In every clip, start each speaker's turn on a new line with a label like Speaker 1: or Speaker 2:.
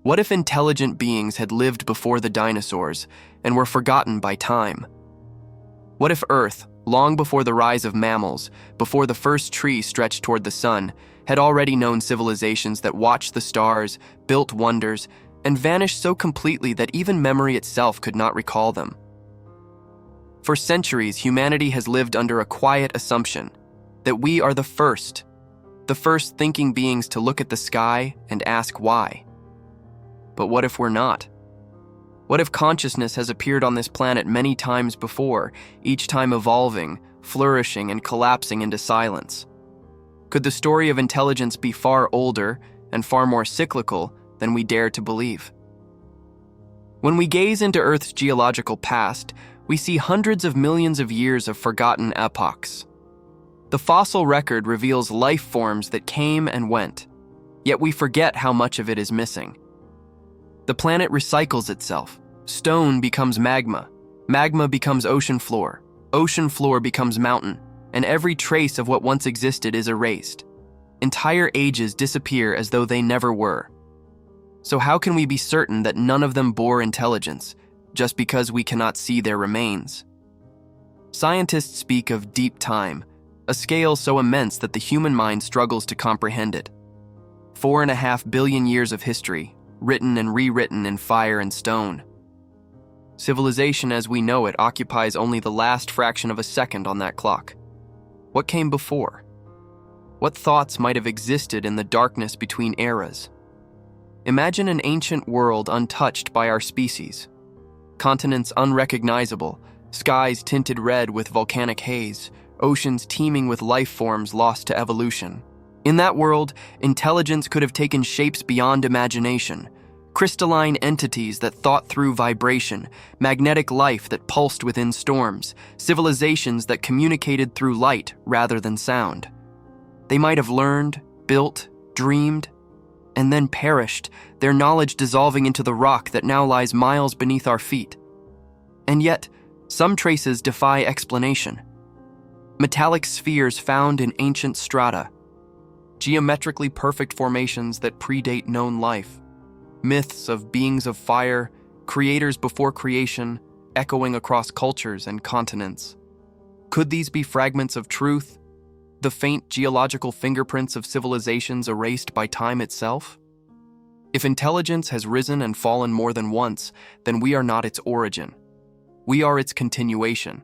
Speaker 1: What if intelligent beings had lived before the dinosaurs and were forgotten by time? What if Earth, long before the rise of mammals, before the first tree stretched toward the sun, had already known civilizations that watched the stars, built wonders, and vanished so completely that even memory itself could not recall them? For centuries, humanity has lived under a quiet assumption that we are the first thinking beings to look at the sky and ask why. But what if we're not? What if consciousness has appeared on this planet many times before, each time evolving, flourishing, and collapsing into silence? Could the story of intelligence be far older and far more cyclical than we dare to believe? When we gaze into Earth's geological past, we see hundreds of millions of years of forgotten epochs. The fossil record reveals life forms that came and went, yet we forget how much of it is missing. The planet recycles itself. Stone becomes magma. Magma becomes ocean floor. Ocean floor becomes mountain. And every trace of what once existed is erased. Entire ages disappear as though they never were. So how can we be certain that none of them bore intelligence, just because we cannot see their remains? Scientists speak of deep time, a scale so immense that the human mind struggles to comprehend it. 4.5 billion years of history, written and rewritten in fire and stone. Civilization as we know it occupies only the last fraction of a second on that clock. What came before? What thoughts might have existed in the darkness between eras? Imagine an ancient world untouched by our species. Continents unrecognizable, skies tinted red with volcanic haze, oceans teeming with life forms lost to evolution. In that world, intelligence could have taken shapes beyond imagination. Crystalline entities that thought through vibration, magnetic life that pulsed within storms, civilizations that communicated through light rather than sound. They might have learned, built, dreamed, and then perished, their knowledge dissolving into the rock that now lies miles beneath our feet. And yet, some traces defy explanation. Metallic spheres found in ancient strata, geometrically perfect formations that predate known life, myths of beings of fire, creators before creation, echoing across cultures and continents. Could these be fragments of truth, the faint geological fingerprints of civilizations erased by time itself? If intelligence has risen and fallen more than once, then we are not its origin. We are its continuation.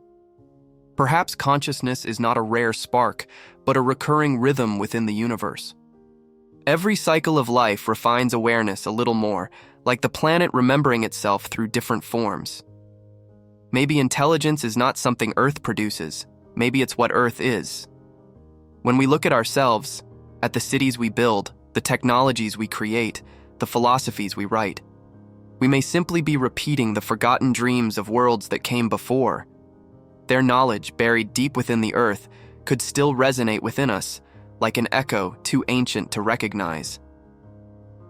Speaker 1: Perhaps consciousness is not a rare spark, but a recurring rhythm within the universe. Every cycle of life refines awareness a little more, like the planet remembering itself through different forms. Maybe intelligence is not something Earth produces. Maybe it's what Earth is. When we look at ourselves, at the cities we build, the technologies we create, the philosophies we write, we may simply be repeating the forgotten dreams of worlds that came before. Their knowledge, buried deep within the earth, could still resonate within us, like an echo too ancient to recognize.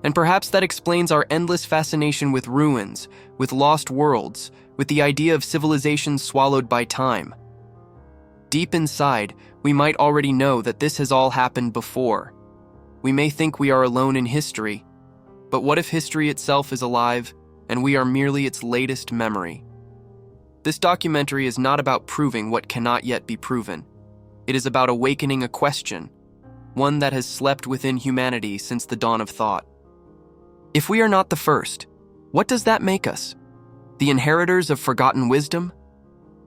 Speaker 1: And perhaps that explains our endless fascination with ruins, with lost worlds, with the idea of civilizations swallowed by time. Deep inside, we might already know that this has all happened before. We may think we are alone in history, but what if history itself is alive, and we are merely its latest memory? This documentary is not about proving what cannot yet be proven. It is about awakening a question, one that has slept within humanity since the dawn of thought. If we are not the first, what does that make us? The inheritors of forgotten wisdom?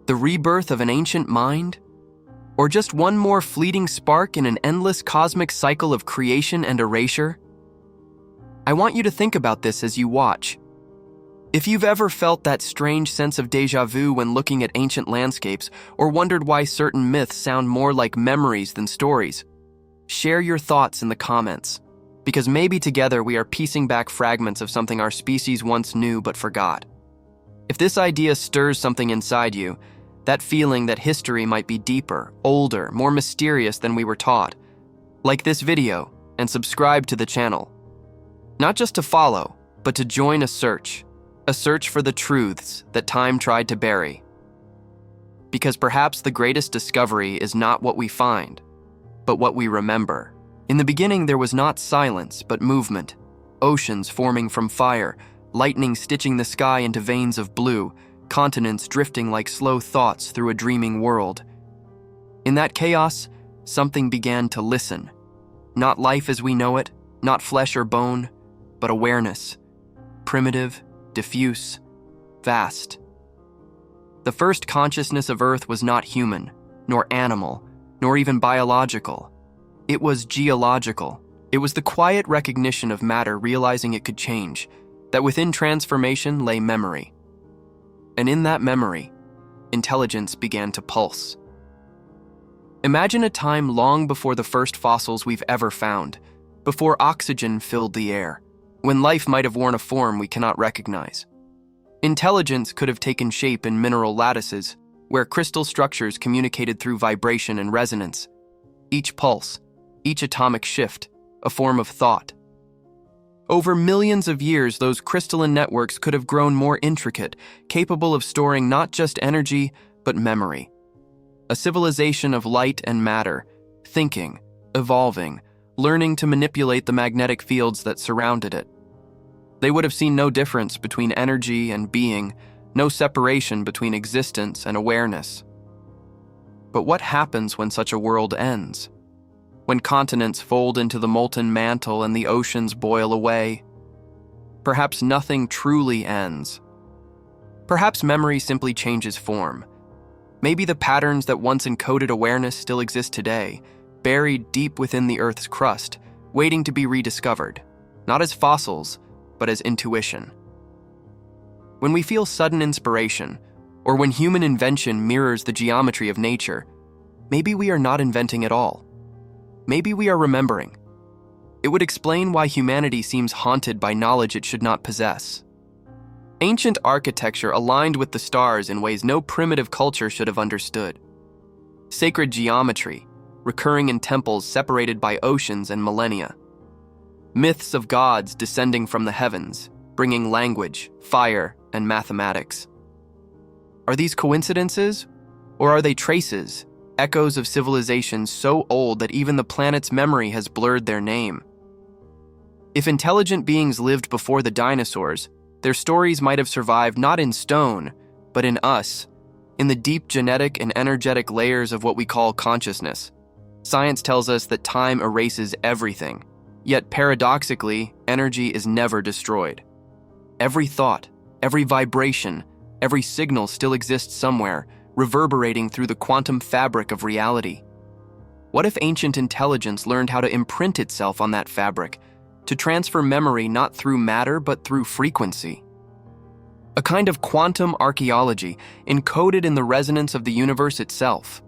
Speaker 1: The rebirth of an ancient mind? Or just one more fleeting spark in an endless cosmic cycle of creation and erasure? I want you to think about this as you watch. If you've ever felt that strange sense of déjà vu when looking at ancient landscapes, or wondered why certain myths sound more like memories than stories, share your thoughts in the comments, because maybe together we are piecing back fragments of something our species once knew but forgot. If this idea stirs something inside you, that feeling that history might be deeper, older, more mysterious than we were taught, like this video and subscribe to the channel. Not just to follow, but to join a search for the truths that time tried to bury. Because perhaps the greatest discovery is not what we find, but what we remember. In the beginning, there was not silence, but movement. oceans forming from fire, lightning stitching the sky into veins of blue, continents drifting like slow thoughts through a dreaming world. In that chaos, something began to listen. Not life as we know it, not flesh or bone, but awareness. Primitive, diffuse, vast. The first consciousness of Earth was not human, nor animal, nor even biological. It was geological. It was the quiet recognition of matter realizing it could change, that within transformation lay memory. And in that memory, intelligence began to pulse. Imagine a time long before the first fossils we've ever found, before oxygen filled the air, when life might have worn a form we cannot recognize. Intelligence could have taken shape in mineral lattices, where crystal structures communicated through vibration and resonance. Each pulse, each atomic shift, a form of thought. Over millions of years, those crystalline networks could have grown more intricate, capable of storing not just energy, but memory. A civilization of light and matter, thinking, evolving, learning to manipulate the magnetic fields that surrounded it. They would have seen no difference between energy and being, no separation between existence and awareness. But what happens when such a world ends? When continents fold into the molten mantle and the oceans boil away? Perhaps nothing truly ends. Perhaps memory simply changes form. Maybe the patterns that once encoded awareness still exist today, buried deep within the Earth's crust, waiting to be rediscovered, not as fossils, but as intuition. When we feel sudden inspiration, or when human invention mirrors the geometry of nature, maybe we are not inventing at all. Maybe we are remembering. It would explain why humanity seems haunted by knowledge it should not possess. Ancient architecture aligned with the stars in ways no primitive culture should have understood. Sacred geometry, recurring in temples separated by oceans and millennia. Myths of gods descending from the heavens, bringing language, fire, and mathematics. Are these coincidences, or are they traces, echoes of civilizations so old that even the planet's memory has blurred their name? If intelligent beings lived before the dinosaurs, their stories might have survived not in stone, but in us, in the deep genetic and energetic layers of what we call consciousness. Science tells us that time erases everything, yet paradoxically, energy is never destroyed. Every thought, every vibration, every signal still exists somewhere, reverberating through the quantum fabric of reality. What if ancient intelligence learned how to imprint itself on that fabric, to transfer memory not through matter but through frequency? A kind of quantum archaeology encoded in the resonance of the universe itself.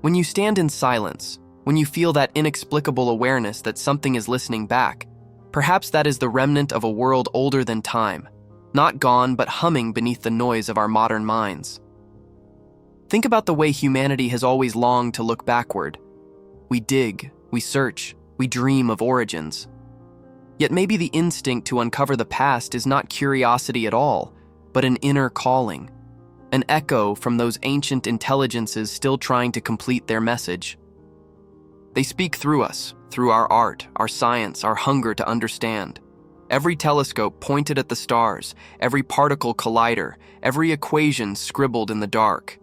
Speaker 1: When you stand in silence, when you feel that inexplicable awareness that something is listening back, perhaps that is the remnant of a world older than time, not gone but humming beneath the noise of our modern minds. Think about the way humanity has always longed to look backward. We dig, we search, we dream of origins. Yet maybe the instinct to uncover the past is not curiosity at all, but an inner calling, an echo from those ancient intelligences still trying to complete their message. They speak through us, through our art, our science, our hunger to understand. Every telescope pointed at the stars, every particle collider, every equation scribbled in the dark.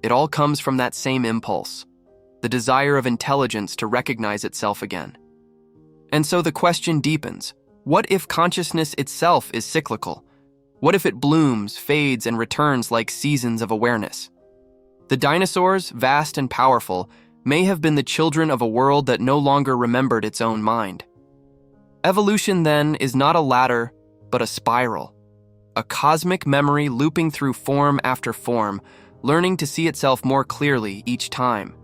Speaker 1: It all comes from that same impulse, the desire of intelligence to recognize itself again. And so the question deepens: what if consciousness itself is cyclical? What if it blooms, fades, and returns like seasons of awareness? The dinosaurs, vast and powerful, may have been the children of a world that no longer remembered its own mind. Evolution, then, is not a ladder, but a spiral. A cosmic memory looping through form after form, learning to see itself more clearly each time.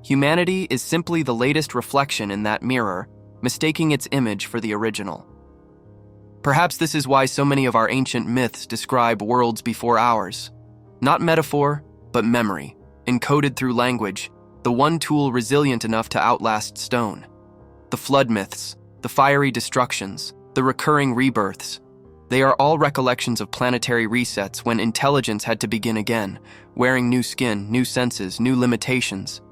Speaker 1: Humanity is simply the latest reflection in that mirror, mistaking its image for the original. Perhaps this is why so many of our ancient myths describe worlds before ours. Not metaphor, but memory, encoded through language, the one tool resilient enough to outlast stone. The flood myths, the fiery destructions, the recurring rebirths, they are all recollections of planetary resets when intelligence had to begin again, wearing new skin, new senses, new limitations.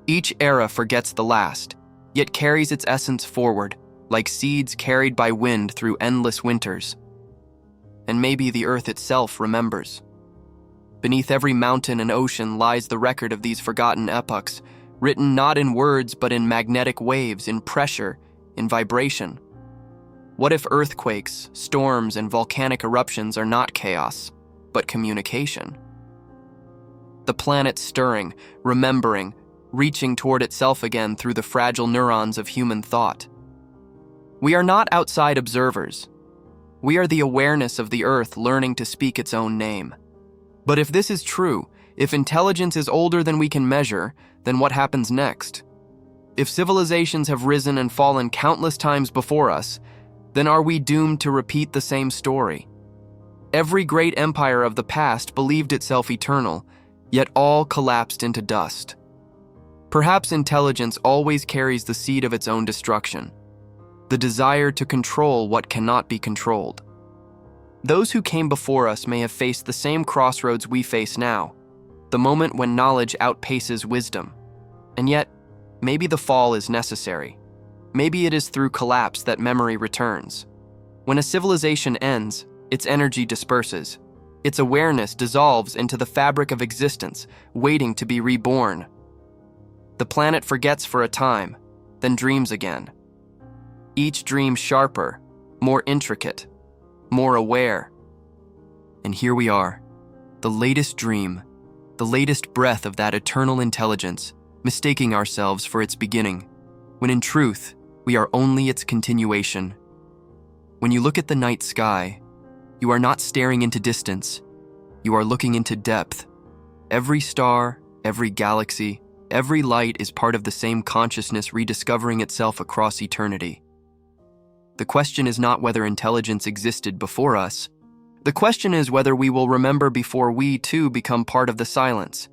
Speaker 1: Each era forgets the last, yet carries its essence forward, like seeds carried by wind through endless winters. And maybe the earth itself remembers. Beneath every mountain and ocean lies the record of these forgotten epochs, written not in words but in magnetic waves, in pressure, in vibration. What if earthquakes, storms, and volcanic eruptions are not chaos, but communication? The planet stirring, remembering, reaching toward itself again through the fragile neurons of human thought. We are not outside observers. We are the awareness of the earth learning to speak its own name. But if this is true, if intelligence is older than we can measure, then what happens next? If civilizations have risen and fallen countless times before us, then are we doomed to repeat the same story? Every great empire of the past believed itself eternal, yet all collapsed into dust. Perhaps intelligence always carries the seed of its own destruction, the desire to control what cannot be controlled. Those who came before us may have faced the same crossroads we face now, the moment when knowledge outpaces wisdom. And yet, maybe the fall is necessary. Maybe it is through collapse that memory returns. When a civilization ends, its energy disperses. Its awareness dissolves into the fabric of existence, waiting to be reborn. The planet forgets for a time, then dreams again. Each dream sharper, more intricate, more aware. And here we are, the latest dream, the latest breath of that eternal intelligence, mistaking ourselves for its beginning, when in truth, we are only its continuation. When you look at the night sky, you are not staring into distance, you are looking into depth. Every star, every galaxy, every light is part of the same consciousness rediscovering itself across eternity. The question is not whether intelligence existed before us. The question is whether we will remember before we, too, become part of the silence.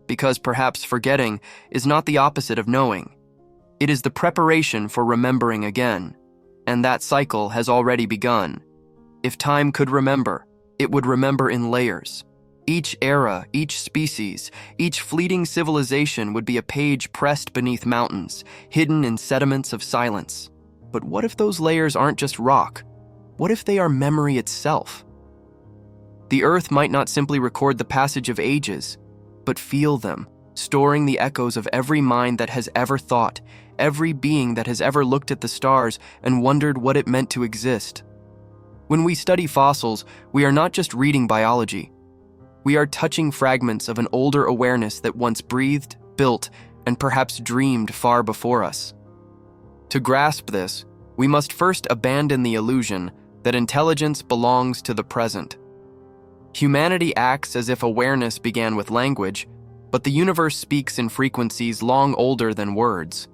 Speaker 1: Because perhaps forgetting is not the opposite of knowing. It is the preparation for remembering again. And that cycle has already begun. If time could remember, it would remember in layers. Each era, each species, each fleeting civilization would be a page pressed beneath mountains, hidden in sediments of silence. But what if those layers aren't just rock? What if they are memory itself? The earth might not simply record the passage of ages, but feel them, storing the echoes of every mind that has ever thought, every being that has ever looked at the stars and wondered what it meant to exist. When we study fossils, we are not just reading biology. We are touching fragments of an older awareness that once breathed, built, and perhaps dreamed far before us. To grasp this, we must first abandon the illusion that intelligence belongs to the present. Humanity acts as if awareness began with language, but the universe speaks in frequencies long older than words.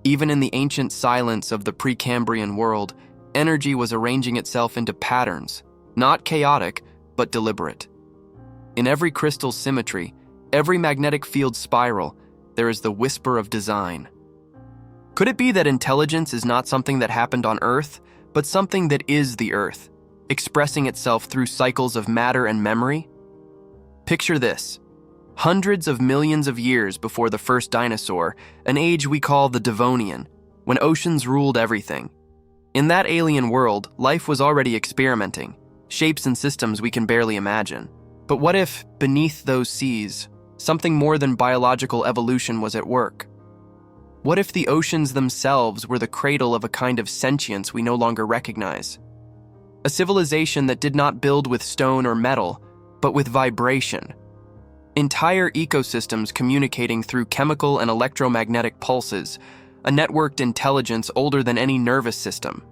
Speaker 1: Even in the ancient silence of the Precambrian world, energy was arranging itself into patterns, not chaotic, but deliberate. In every crystal symmetry, every magnetic field spiral, there is the whisper of design. Could it be that intelligence is not something that happened on Earth, but something that is the Earth, expressing itself through cycles of matter and memory? Picture this. Hundreds of millions of years before the first dinosaur, an age we call the Devonian, when oceans ruled everything. In that alien world, life was already experimenting, shapes and systems we can barely imagine. But what if, beneath those seas, something more than biological evolution was at work? What if the oceans themselves were the cradle of a kind of sentience we no longer recognize? A civilization that did not build with stone or metal, but with vibration. Entire ecosystems communicating through chemical and electromagnetic pulses, a networked intelligence older than any nervous system.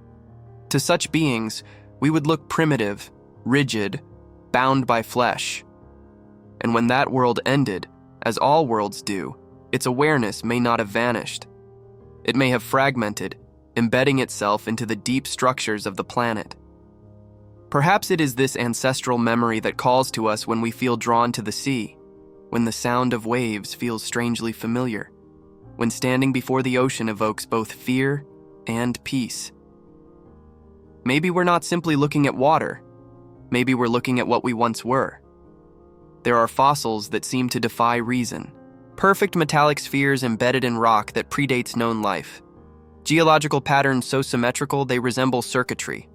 Speaker 1: To such beings, we would look primitive, rigid, bound by flesh. And when that world ended, as all worlds do, its awareness may not have vanished. It may have fragmented, embedding itself into the deep structures of the planet. Perhaps it is this ancestral memory that calls to us when we feel drawn to the sea, when the sound of waves feels strangely familiar, when standing before the ocean evokes both fear and peace. Maybe we're not simply looking at water. Maybe we're looking at what we once were. There are fossils that seem to defy reason. Perfect metallic spheres embedded in rock that predates known life. geological patterns so symmetrical they resemble circuitry.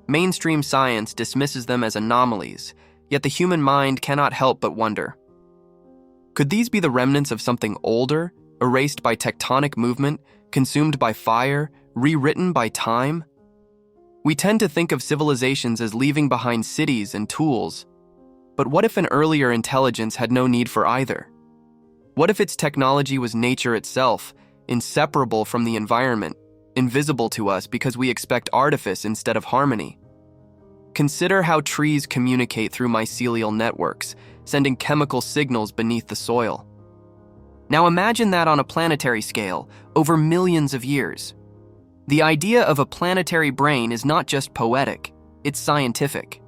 Speaker 1: Mainstream science dismisses them as anomalies, yet the human mind cannot help but wonder. Could these be the remnants of something older, erased by tectonic movement, consumed by fire, rewritten by time? We tend to think of civilizations as leaving behind cities and tools, but what if an earlier intelligence had no need for either? What if its technology was nature itself, inseparable from the environment, invisible to us because we expect artifice instead of harmony? Consider how trees communicate through mycelial networks, sending chemical signals beneath the soil. Now imagine that on a planetary scale, over millions of years. The idea of a planetary brain is not just poetic, it's scientific.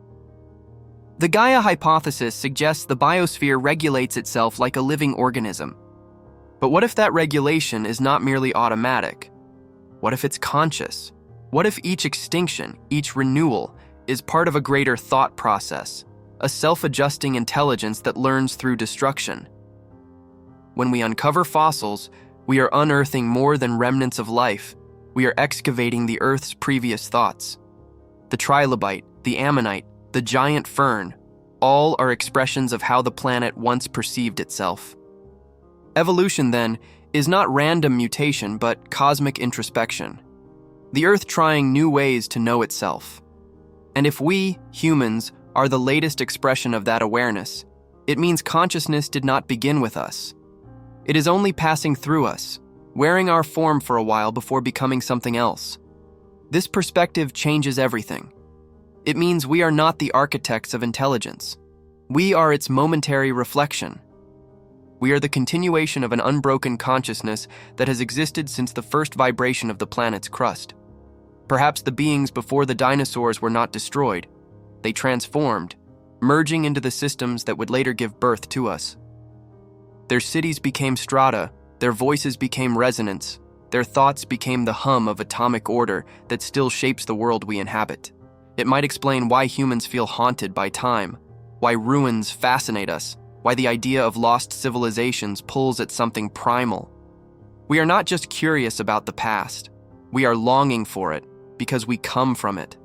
Speaker 1: The Gaia hypothesis suggests the biosphere regulates itself like a living organism. But what if that regulation is not merely automatic? What if it's conscious? What if each extinction, each renewal, is part of a greater thought process, a self-adjusting intelligence that learns through destruction? When we uncover fossils, we are unearthing more than remnants of life. We are excavating the Earth's previous thoughts. The trilobite, the ammonite, the giant fern, all are expressions of how the planet once perceived itself. Evolution, then, is not random mutation but cosmic introspection. The Earth trying new ways to know itself. And if we, humans, are the latest expression of that awareness, it means consciousness did not begin with us. It is only passing through us, wearing our form for a while before becoming something else. This perspective changes everything. It means we are not the architects of intelligence. We are its momentary reflection. We are the continuation of an unbroken consciousness that has existed since the first vibration of the planet's crust. Perhaps the beings before the dinosaurs were not destroyed. They transformed, merging into the systems that would later give birth to us. Their cities became strata, their voices became resonance, their thoughts became the hum of atomic order that still shapes the world we inhabit. It might explain why humans feel haunted by time, why ruins fascinate us, why the idea of lost civilizations pulls at something primal. We are not just curious about the past, we are longing for it because we come from it.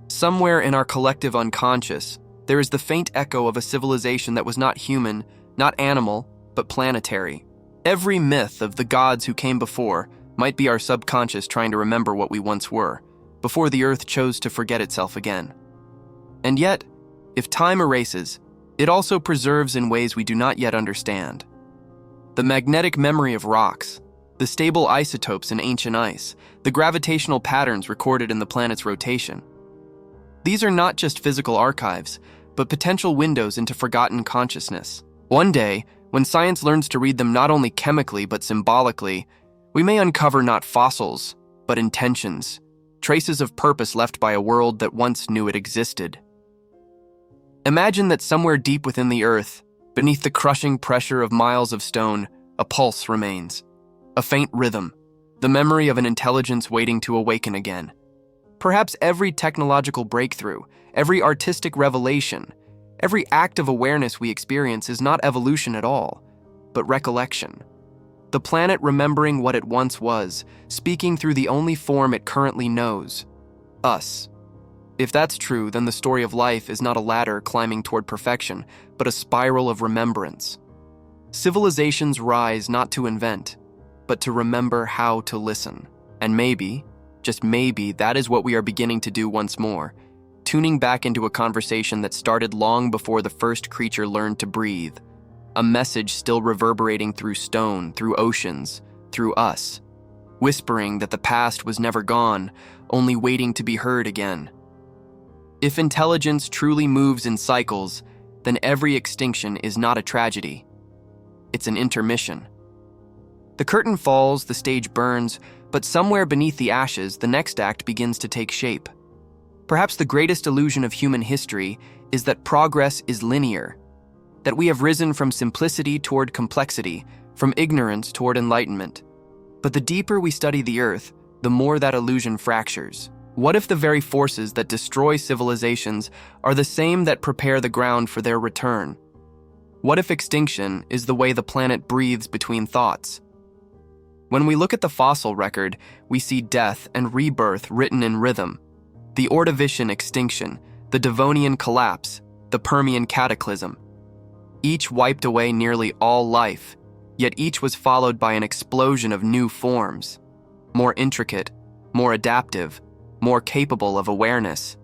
Speaker 1: Somewhere in our collective unconscious, there is the faint echo of a civilization that was not human, not animal, but planetary. Every myth of the gods who came before might be our subconscious trying to remember what we once were, before the Earth chose to forget itself again. And yet, if time erases, it also preserves in ways we do not yet understand. The magnetic memory of rocks, the stable isotopes in ancient ice, the gravitational patterns recorded in the planet's rotation. These are not just physical archives, but potential windows into forgotten consciousness. One day, when science learns to read them not only chemically but symbolically, we may uncover not fossils, but intentions, traces of purpose left by a world that once knew it existed. Imagine that somewhere deep within the Earth, beneath the crushing pressure of miles of stone, a pulse remains, a faint rhythm, the memory of an intelligence waiting to awaken again. Perhaps every technological breakthrough, every artistic revelation, every act of awareness we experience is not evolution at all, but recollection. The planet remembering what it once was, speaking through the only form it currently knows, us. If that's true, then the story of life is not a ladder climbing toward perfection, but a spiral of remembrance. Civilizations rise not to invent, but to remember how to listen. And maybe, just maybe, that is what we are beginning to do once more, tuning back into a conversation that started long before the first creature learned to breathe, a message still reverberating through stone, through oceans, through us, whispering that the past was never gone, only waiting to be heard again. If intelligence truly moves in cycles, then every extinction is not a tragedy. It's an intermission. The curtain falls, the stage burns, but somewhere beneath the ashes, the next act begins to take shape. Perhaps the greatest illusion of human history is that progress is linear, that we have risen from simplicity toward complexity, from ignorance toward enlightenment. But the deeper we study the Earth, the more that illusion fractures. What if the very forces that destroy civilizations are the same that prepare the ground for their return? What if extinction is the way the planet breathes between thoughts? When we look at the fossil record, we see death and rebirth written in rhythm. The Ordovician extinction, the Devonian collapse, the Permian cataclysm. Each wiped away nearly all life, yet each was followed by an explosion of new forms, more intricate, more adaptive, more capable of awareness.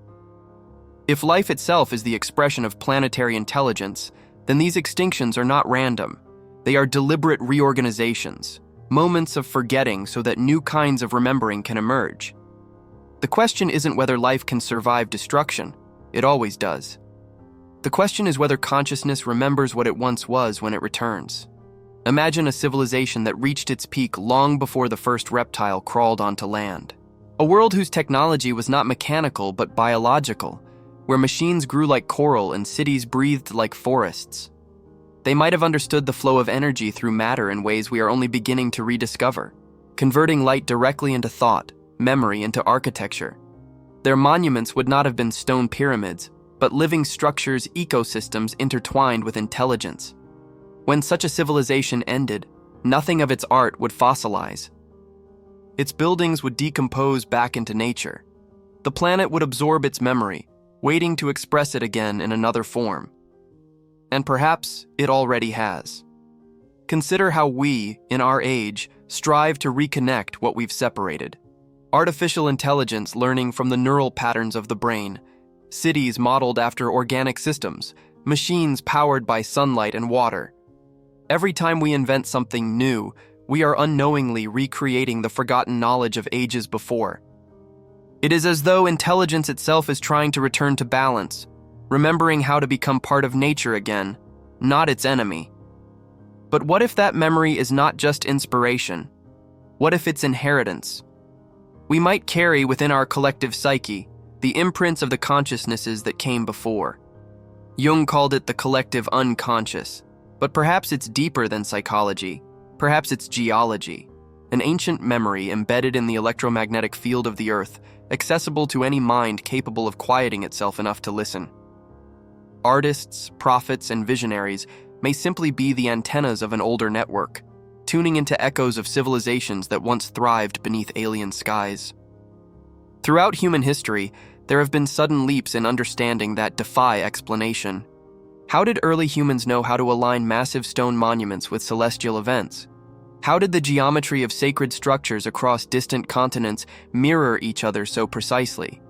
Speaker 1: If life itself is the expression of planetary intelligence, then these extinctions are not random. They are deliberate reorganizations, moments of forgetting so that new kinds of remembering can emerge. The question isn't whether life can survive destruction. It always does. The question is whether consciousness remembers what it once was when it returns. Imagine a civilization that reached its peak long before the first reptile crawled onto land. A world whose technology was not mechanical but biological, where machines grew like coral and cities breathed like forests. They might have understood the flow of energy through matter in ways we are only beginning to rediscover, converting light directly into thought, memory into architecture. Their monuments would not have been stone pyramids, but living structures, ecosystems intertwined with intelligence. When such a civilization ended, nothing of its art would fossilize. Its buildings would decompose back into nature. The planet would absorb its memory, waiting to express it again in another form. And perhaps it already has. Consider how we, in our age, strive to reconnect what we've separated. Artificial intelligence learning from the neural patterns of the brain, cities modeled after organic systems, machines powered by sunlight and water. Every time we invent something new, we are unknowingly recreating the forgotten knowledge of ages before. It is as though intelligence itself is trying to return to balance, remembering how to become part of nature again, not its enemy. But what if that memory is not just inspiration? What if it's inheritance? We might carry within our collective psyche the imprints of the consciousnesses that came before. Jung called it the collective unconscious, but perhaps it's deeper than psychology. Perhaps it's geology, an ancient memory embedded in the electromagnetic field of the earth, accessible to any mind capable of quieting itself enough to listen. Artists, prophets, and visionaries may simply be the antennas of an older network, tuning into echoes of civilizations that once thrived beneath alien skies. Throughout human history, there have been sudden leaps in understanding that defy explanation. How did early humans know how to align massive stone monuments with celestial events? How did the geometry of sacred structures across distant continents mirror each other so precisely?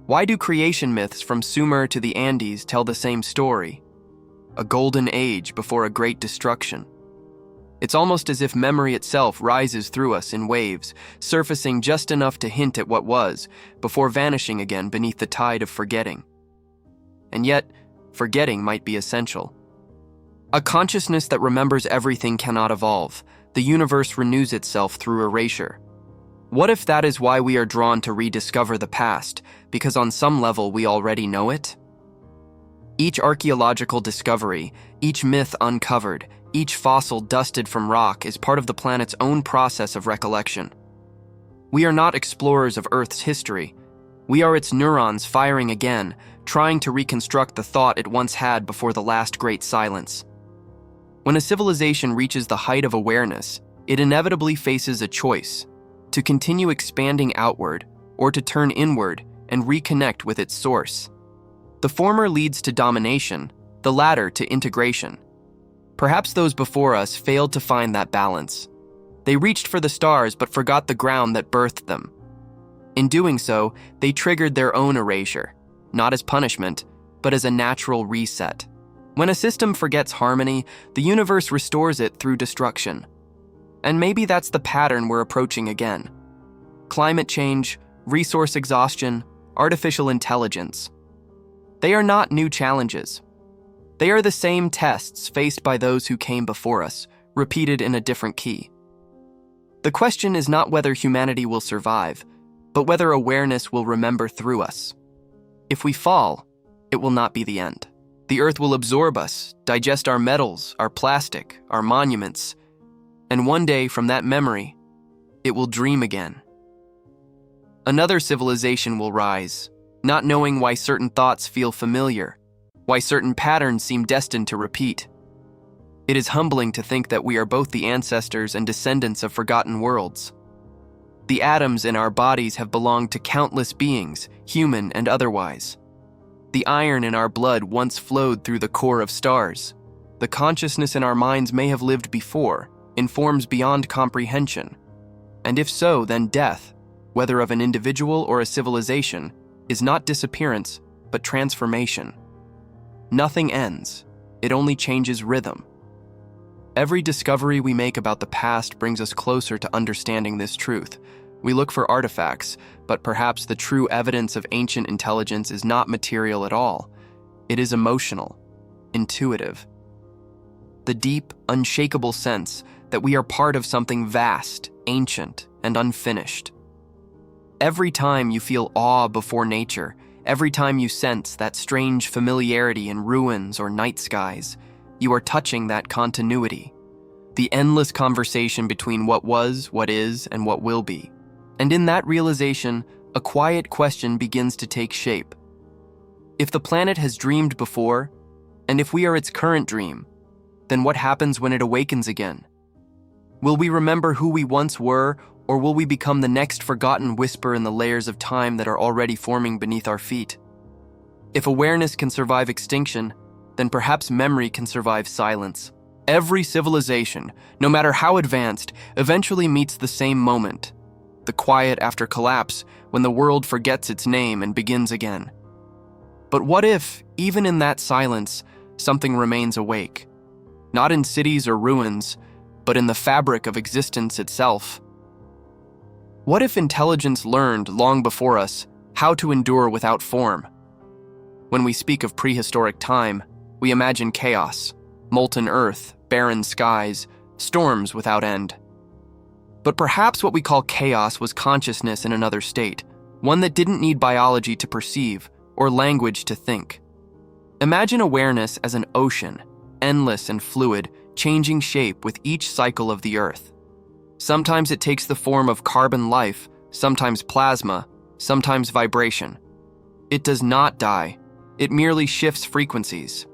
Speaker 1: Why do creation myths from Sumer to the Andes tell the same story? A golden age before a great destruction. It's almost as if memory itself rises through us in waves, surfacing just enough to hint at what was, before vanishing again beneath the tide of forgetting. And yet, forgetting might be essential. A consciousness that remembers everything cannot evolve. The universe renews itself through erasure. What if that is why we are drawn to rediscover the past, because on some level we already know it? Each archaeological discovery, each myth uncovered, each fossil dusted from rock is part of the planet's own process of recollection. We are not explorers of Earth's history. We are its neurons firing again, trying to reconstruct the thought it once had before the last great silence. When a civilization reaches the height of awareness, it inevitably faces a choice: to continue expanding outward or to turn inward and reconnect with its source. The former leads to domination, the latter to integration. Perhaps those before us failed to find that balance. They reached for the stars but forgot the ground that birthed them. In doing so, they triggered their own erasure, not as punishment, but as a natural reset. When a system forgets harmony, the universe restores it through destruction. And maybe that's the pattern we're approaching again. Climate change, resource exhaustion, artificial intelligence. They are not new challenges. They are the same tests faced by those who came before us, repeated in a different key. The question is not whether humanity will survive, but whether awareness will remember through us. If we fall, it will not be the end. The earth will absorb us, digest our metals, our plastic, our monuments, and one day from that memory, it will dream again. Another civilization will rise, not knowing why certain thoughts feel familiar, why certain patterns seem destined to repeat. It is humbling to think that we are both the ancestors and descendants of forgotten worlds. The atoms in our bodies have belonged to countless beings, human and otherwise. The iron in our blood once flowed through the core of stars. The consciousness in our minds may have lived before, in forms beyond comprehension. And if so, then death, whether of an individual or a civilization, is not disappearance, but transformation. Nothing ends, it only changes rhythm. Every discovery we make about the past brings us closer to understanding this truth. We look for artifacts, but perhaps the true evidence of ancient intelligence is not material at all. It is emotional, intuitive. The deep, unshakable sense that we are part of something vast, ancient, and unfinished. Every time you feel awe before nature, every time you sense that strange familiarity in ruins or night skies, you are touching that continuity, the endless conversation between what was, what is, and what will be. And in that realization, a quiet question begins to take shape. If the planet has dreamed before, and if we are its current dream, then what happens when it awakens again? Will we remember who we once were, or will we become the next forgotten whisper in the layers of time that are already forming beneath our feet? If awareness can survive extinction, then perhaps memory can survive silence. Every civilization, no matter how advanced, eventually meets the same moment, the quiet after collapse, when the world forgets its name and begins again. But what if, even in that silence, something remains awake? Not in cities or ruins, but in the fabric of existence itself. What if intelligence learned long before us how to endure without form? When we speak of prehistoric time, we imagine chaos, molten earth, barren skies, storms without end. But perhaps what we call chaos was consciousness in another state, one that didn't need biology to perceive or language to think. Imagine awareness as an ocean, endless and fluid, changing shape with each cycle of the earth. Sometimes it takes the form of carbon life, sometimes plasma, sometimes vibration. It does not die, it merely shifts frequencies.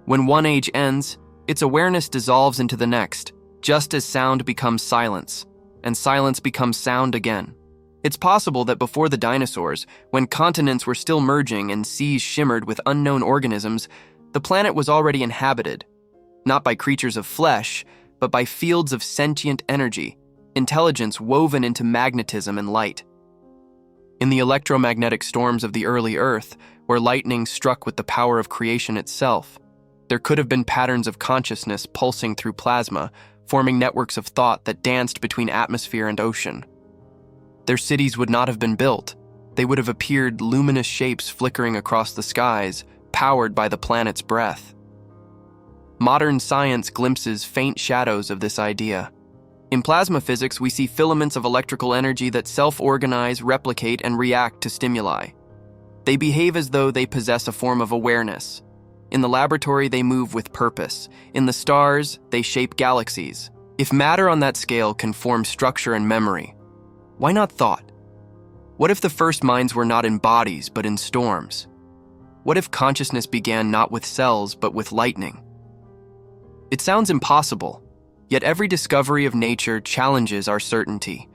Speaker 1: When one age ends, its awareness dissolves into the next, just as sound becomes silence, and silence becomes sound again. It's possible that before the dinosaurs, when continents were still merging and seas shimmered with unknown organisms, the planet was already inhabited, not by creatures of flesh, but by fields of sentient energy, intelligence woven into magnetism and light. In the electromagnetic storms of the early Earth, where lightning struck with the power of creation itself, there could have been patterns of consciousness pulsing through plasma, forming networks of thought that danced between atmosphere and ocean. Their cities would not have been built. They would have appeared luminous shapes flickering across the skies, powered by the planet's breath. Modern science glimpses faint shadows of this idea. In plasma physics, we see filaments of electrical energy that self-organize, replicate, and react to stimuli. They behave as though they possess a form of awareness. In the laboratory, they move with purpose. In the stars, they shape galaxies. If matter on that scale can form structure and memory, why not thought? What if the first minds were not in bodies, but in storms? What if consciousness began not with cells, but with lightning? It sounds impossible, yet every discovery of nature challenges our certainty.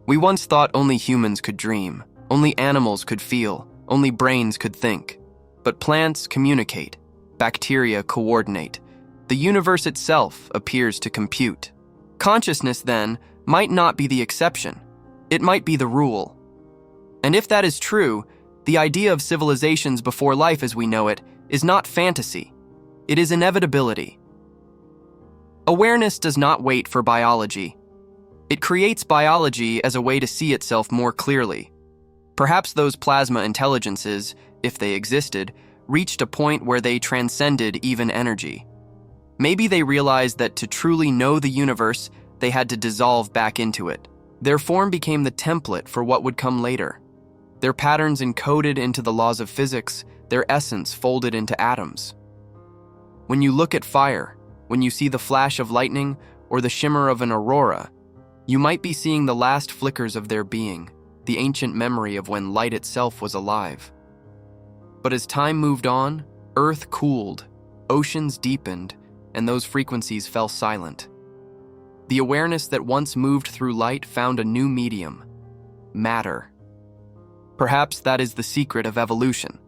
Speaker 1: We once thought only humans could dream, only animals could feel, only brains could think. But plants communicate, bacteria coordinate. The universe itself appears to compute. Consciousness, then, might not be the exception. It might be the rule. And if that is true, the idea of civilizations before life as we know it is not fantasy. It is inevitability. Awareness does not wait for biology. It creates biology as a way to see itself more clearly. Perhaps those plasma intelligences, if they existed, reached a point where they transcended even energy. Maybe they realized that to truly know the universe, they had to dissolve back into it. Their form became the template for what would come later. Their patterns encoded into the laws of physics, their essence folded into atoms. When you look at fire, when you see the flash of lightning or the shimmer of an aurora, you might be seeing the last flickers of their being, the ancient memory of when light itself was alive. But as time moved on, Earth cooled, oceans deepened, and those frequencies fell silent. The awareness that once moved through light found a new medium: matter. Perhaps that is the secret of evolution,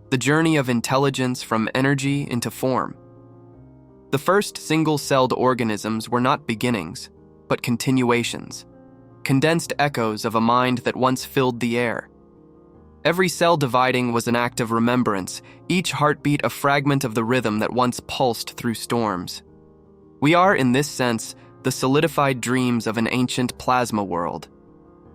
Speaker 1: the journey of intelligence from energy into form. The first single-celled organisms were not beginnings, but continuations, condensed echoes of a mind that once filled the air. Every cell dividing was an act of remembrance, each heartbeat a fragment of the rhythm that once pulsed through storms. We are, in this sense, the solidified dreams of an ancient plasma world.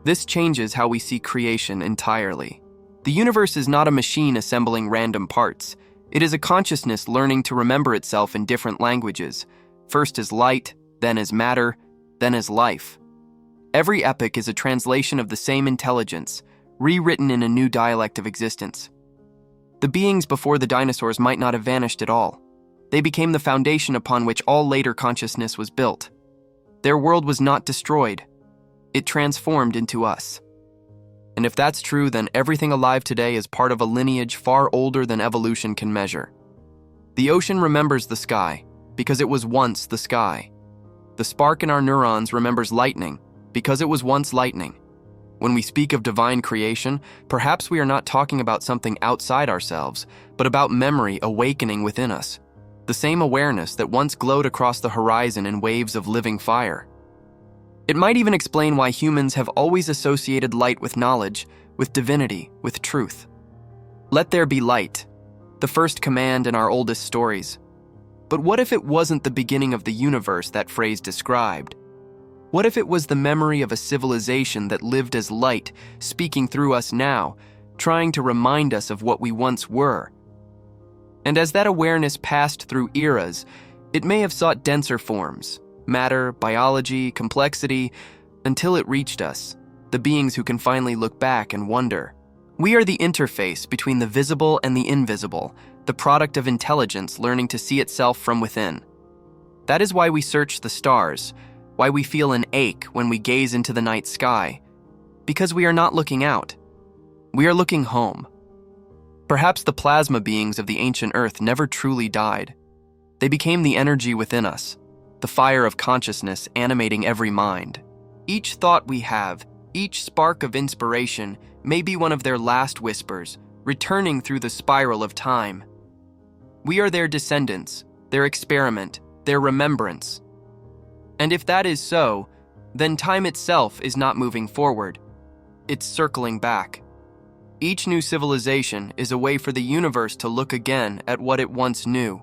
Speaker 1: This changes how we see creation entirely. The universe is not a machine assembling random parts. It is a consciousness learning to remember itself in different languages, first as light, then as matter, then as life. Every epoch is a translation of the same intelligence, rewritten in a new dialect of existence. The beings before the dinosaurs might not have vanished at all. They became the foundation upon which all later consciousness was built. Their world was not destroyed. It transformed into us. And if that's true, then everything alive today is part of a lineage far older than evolution can measure. The ocean remembers the sky because it was once the sky. The spark in our neurons remembers lightning because it was once lightning. When we speak of divine creation, perhaps we are not talking about something outside ourselves, but about memory awakening within us. The same awareness that once glowed across the horizon in waves of living fire. It might even explain why humans have always associated light with knowledge, with divinity, with truth. Let there be light, the first command in our oldest stories. But what if it wasn't the beginning of the universe that phrase described? What if it was the memory of a civilization that lived as light, speaking through us now, trying to remind us of what we once were? And as that awareness passed through eras, it may have sought denser forms, matter, biology, complexity, until it reached us, the beings who can finally look back and wonder. We are the interface between the visible and the invisible, the product of intelligence learning to see itself from within. That is why we search the stars, why we feel an ache when we gaze into the night sky, because we are not looking out. We are looking home. Perhaps the plasma beings of the ancient Earth never truly died. They became the energy within us, the fire of consciousness animating every mind. Each thought we have, each spark of inspiration, may be one of their last whispers, returning through the spiral of time. We are their descendants, their experiment, their remembrance. And if that is so, then time itself is not moving forward. It's circling back. Each new civilization is a way for the universe to look again at what it once knew,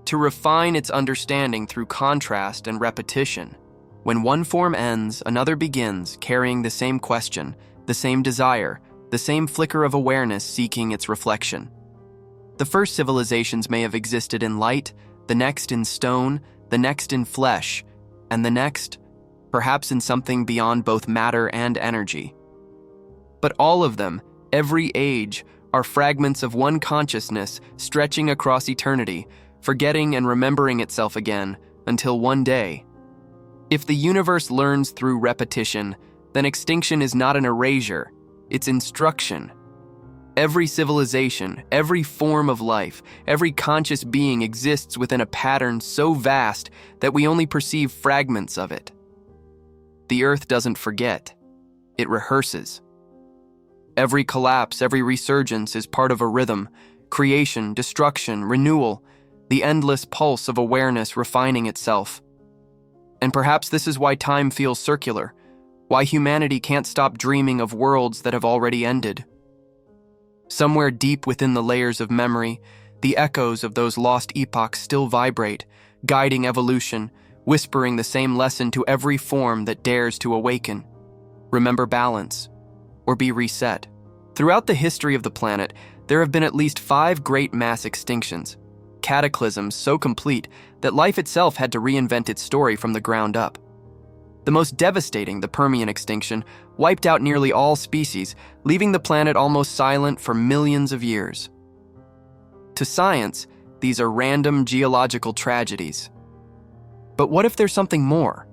Speaker 1: to refine its understanding through contrast and repetition. When one form ends, another begins, carrying the same question, the same desire, the same flicker of awareness seeking its reflection. The first civilizations may have existed in light, the next in stone, the next in flesh, and the next, perhaps in something beyond both matter and energy. But all of them, every age, are fragments of one consciousness stretching across eternity, forgetting and remembering itself again until one day. If the universe learns through repetition, then extinction is not an erasure, it's instruction. Every civilization, every form of life, every conscious being exists within a pattern so vast that we only perceive fragments of it. The Earth doesn't forget, it rehearses. Every collapse, every resurgence is part of a rhythm, creation, destruction, renewal, the endless pulse of awareness refining itself. And perhaps this is why time feels circular, why humanity can't stop dreaming of worlds that have already ended. Somewhere deep within the layers of memory, the echoes of those lost epochs still vibrate, guiding evolution, whispering the same lesson to every form that dares to awaken. Remember balance, or be reset. Throughout the history of the planet, there have been at least 5 great mass extinctions, cataclysms so complete that life itself had to reinvent its story from the ground up. The most devastating, the Permian extinction, wiped out nearly all species, leaving the planet almost silent for millions of years. To science, these are random geological tragedies. But what if there's something more?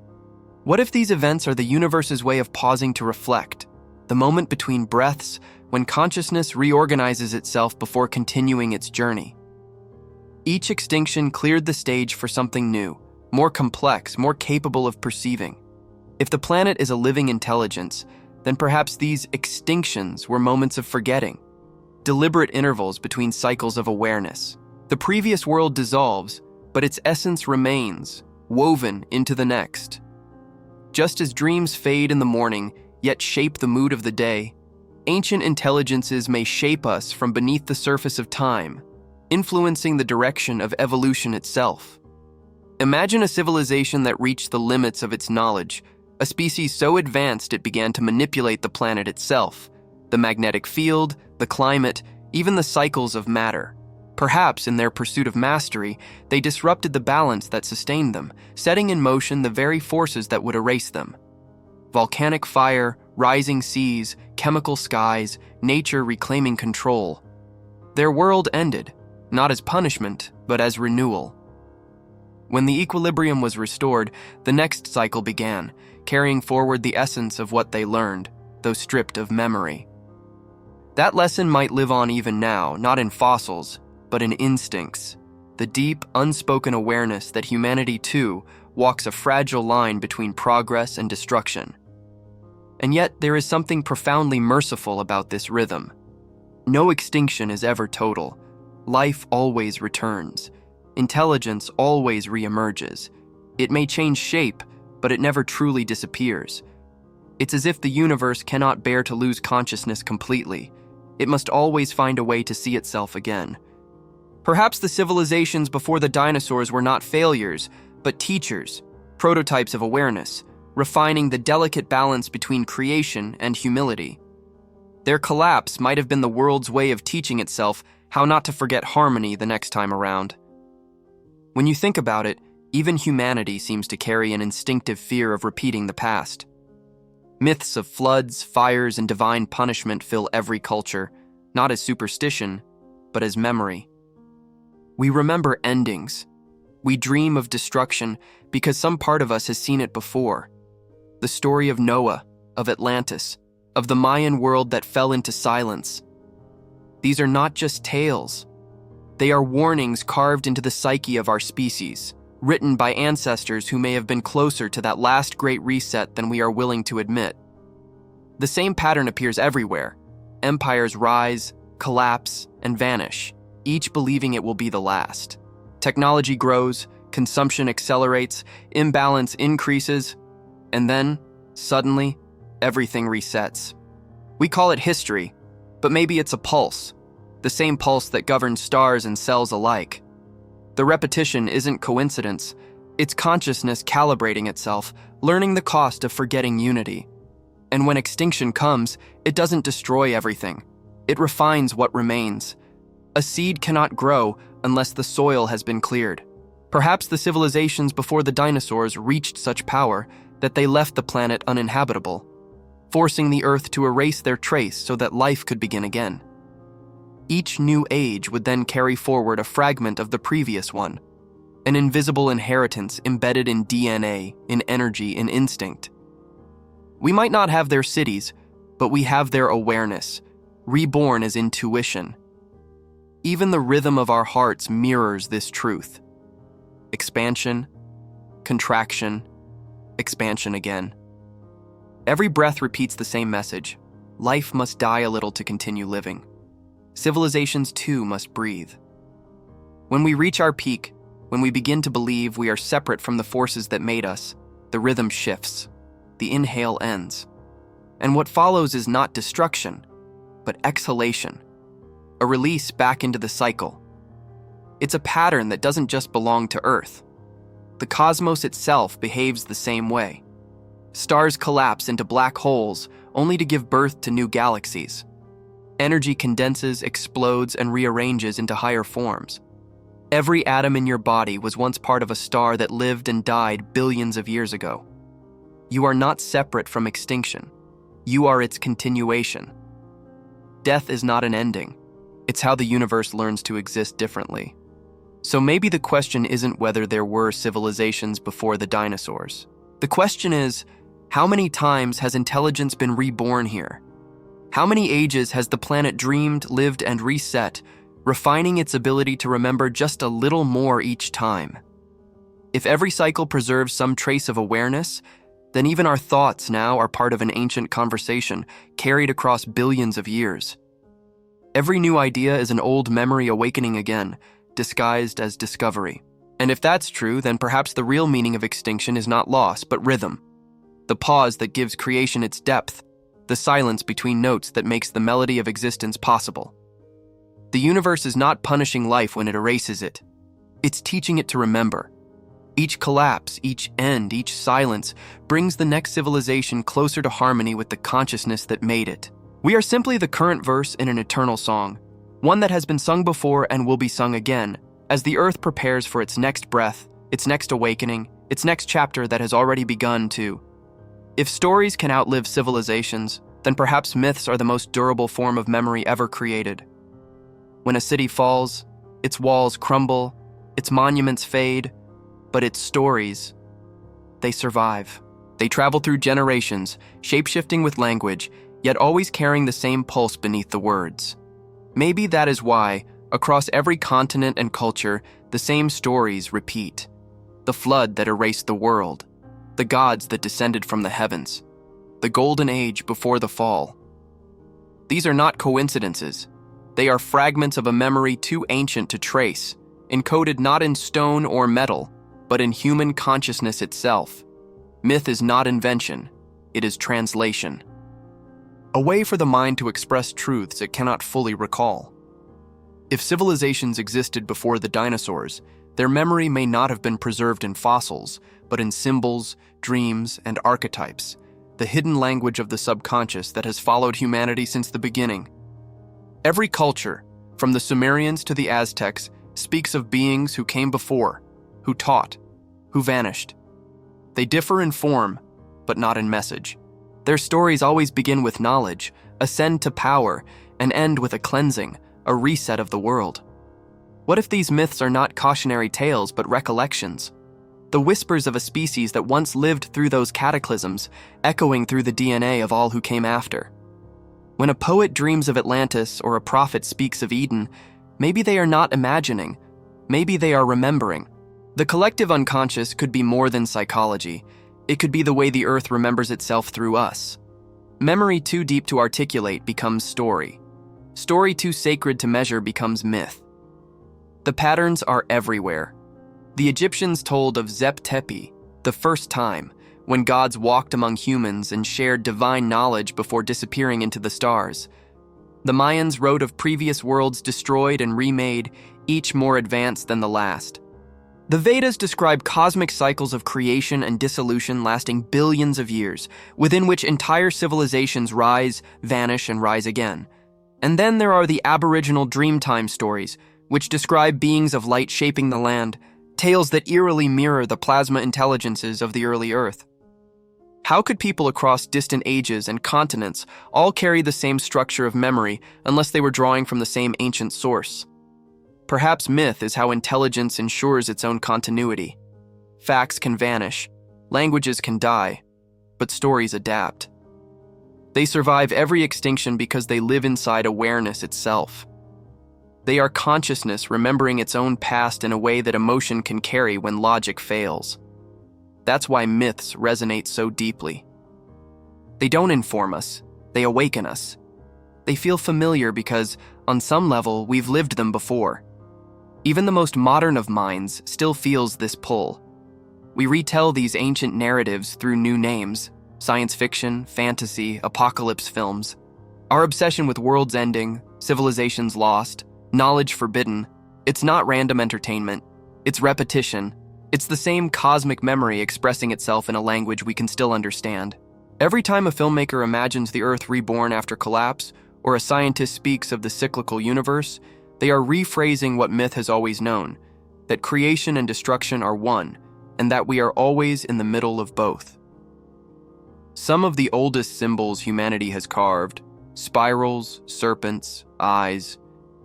Speaker 1: What if these events are the universe's way of pausing to reflect, the moment between breaths when consciousness reorganizes itself before continuing its journey? Each extinction cleared the stage for something new, more complex, more capable of perceiving. If the planet is a living intelligence, then perhaps these extinctions were moments of forgetting, deliberate intervals between cycles of awareness. The previous world dissolves, but its essence remains, woven into the next. Just as dreams fade in the morning, yet shape the mood of the day, ancient intelligences may shape us from beneath the surface of time, influencing the direction of evolution itself. Imagine a civilization that reached the limits of its knowledge, a species so advanced it began to manipulate the planet itself, the magnetic field, the climate, even the cycles of matter. Perhaps in their pursuit of mastery, they disrupted the balance that sustained them, setting in motion the very forces that would erase them. Volcanic fire, rising seas, chemical skies, nature reclaiming control. Their world ended, not as punishment, but as renewal. When the equilibrium was restored, the next cycle began, carrying forward the essence of what they learned, though stripped of memory. That lesson might live on even now, not in fossils, but in instincts, the deep, unspoken awareness that humanity, too, walks a fragile line between progress and destruction. And yet, there is something profoundly merciful about this rhythm. No extinction is ever total. Life always returns. Intelligence always reemerges. It may change shape, but it never truly disappears. It's as if the universe cannot bear to lose consciousness completely. It must always find a way to see itself again. Perhaps the civilizations before the dinosaurs were not failures, but teachers, prototypes of awareness, refining the delicate balance between creation and humility. Their collapse might have been the world's way of teaching itself how not to forget harmony the next time around. When you think about it, even humanity seems to carry an instinctive fear of repeating the past. Myths of floods, fires, and divine punishment fill every culture, not as superstition, but as memory. We remember endings. We dream of destruction because some part of us has seen it before. The story of Noah, of Atlantis, of the Mayan world that fell into silence. These are not just tales. They are warnings carved into the psyche of our species, written by ancestors who may have been closer to that last great reset than we are willing to admit. The same pattern appears everywhere. Empires rise, collapse, and vanish, each believing it will be the last. Technology grows, consumption accelerates, imbalance increases, and then, suddenly, everything resets. We call it history, but maybe it's a pulse, the same pulse that governs stars and cells alike. The repetition isn't coincidence, it's consciousness calibrating itself, learning the cost of forgetting unity. And when extinction comes, it doesn't destroy everything. It refines what remains. A seed cannot grow unless the soil has been cleared. Perhaps the civilizations before the dinosaurs reached such power that they left the planet uninhabitable, forcing the Earth to erase their trace so that life could begin again. Each new age would then carry forward a fragment of the previous one, an invisible inheritance embedded in DNA, in energy, in instinct. We might not have their cities, but we have their awareness, reborn as intuition. Even the rhythm of our hearts mirrors this truth. Expansion, contraction, expansion again. Every breath repeats the same message. Life must die a little to continue living. Civilizations too must breathe. When we reach our peak, when we begin to believe we are separate from the forces that made us, the rhythm shifts. The inhale ends. And what follows is not destruction, but exhalation. A release back into the cycle. It's a pattern that doesn't just belong to Earth. The cosmos itself behaves the same way. Stars collapse into black holes only to give birth to new galaxies. Energy condenses, explodes, and rearranges into higher forms. Every atom in your body was once part of a star that lived and died billions of years ago. You are not separate from extinction. You are its continuation. Death is not an ending. It's how the universe learns to exist differently. So maybe the question isn't whether there were civilizations before the dinosaurs. The question is, how many times has intelligence been reborn here? How many ages has the planet dreamed, lived, and reset, refining its ability to remember just a little more each time. If every cycle preserves some trace of awareness, then even our thoughts now are part of an ancient conversation carried across billions of years. Every new idea is an old memory awakening again, disguised as discovery. And if that's true, then perhaps the real meaning of extinction is not loss, but rhythm. The pause that gives creation its depth, the silence between notes that makes the melody of existence possible. The universe is not punishing life when it erases it. It's teaching it to remember. Each collapse, each end, each silence brings the next civilization closer to harmony with the consciousness that made it. We are simply the current verse in an eternal song, one that has been sung before and will be sung again, as the earth prepares for its next breath, its next awakening, its next chapter that has already begun to. If stories can outlive civilizations, then perhaps myths are the most durable form of memory ever created. When a city falls, its walls crumble, its monuments fade, but its stories, they survive. They travel through generations, shape-shifting with language, yet always carrying the same pulse beneath the words. Maybe that is why, across every continent and culture, the same stories repeat. The flood that erased the world, the gods that descended from the heavens, the golden age before the fall. These are not coincidences. They are fragments of a memory too ancient to trace, encoded not in stone or metal, but in human consciousness itself. Myth is not invention, it is translation. A way for the mind to express truths it cannot fully recall. If civilizations existed before the dinosaurs, their memory may not have been preserved in fossils, but in symbols, dreams, and archetypes, the hidden language of the subconscious that has followed humanity since the beginning. Every culture, from the Sumerians to the Aztecs, speaks of beings who came before, who taught, who vanished. They differ in form, but not in message. Their stories always begin with knowledge, ascend to power, and end with a cleansing, a reset of the world. What if these myths are not cautionary tales but recollections? The whispers of a species that once lived through those cataclysms, echoing through the DNA of all who came after. When a poet dreams of Atlantis or a prophet speaks of Eden, maybe they are not imagining, maybe they are remembering. The collective unconscious could be more than psychology. It could be the way the earth remembers itself through us. Memory too deep to articulate becomes story. Story too sacred to measure becomes myth. The patterns are everywhere. The Egyptians told of Zep-Tepi, the first time, when gods walked among humans and shared divine knowledge before disappearing into the stars. The Mayans wrote of previous worlds destroyed and remade, each more advanced than the last. The Vedas describe cosmic cycles of creation and dissolution lasting billions of years, within which entire civilizations rise, vanish, and rise again. And then there are the Aboriginal Dreamtime stories, which describe beings of light shaping the land, tales that eerily mirror the plasma intelligences of the early Earth. How could people across distant ages and continents all carry the same structure of memory unless they were drawing from the same ancient source? Perhaps myth is how intelligence ensures its own continuity. Facts can vanish, languages can die, but stories adapt. They survive every extinction because they live inside awareness itself. They are consciousness remembering its own past in a way that emotion can carry when logic fails. That's why myths resonate so deeply. They don't inform us, they awaken us. They feel familiar because, on some level, we've lived them before. Even the most modern of minds still feels this pull. We retell these ancient narratives through new names: science fiction, fantasy, apocalypse films. Our obsession with worlds ending, civilizations lost, knowledge forbidden, it's not random entertainment, it's repetition. It's the same cosmic memory expressing itself in a language we can still understand. Every time a filmmaker imagines the Earth reborn after collapse, or a scientist speaks of the cyclical universe, they are rephrasing what myth has always known, that creation and destruction are one, and that we are always in the middle of both. Some of the oldest symbols humanity has carved, spirals, serpents, eyes,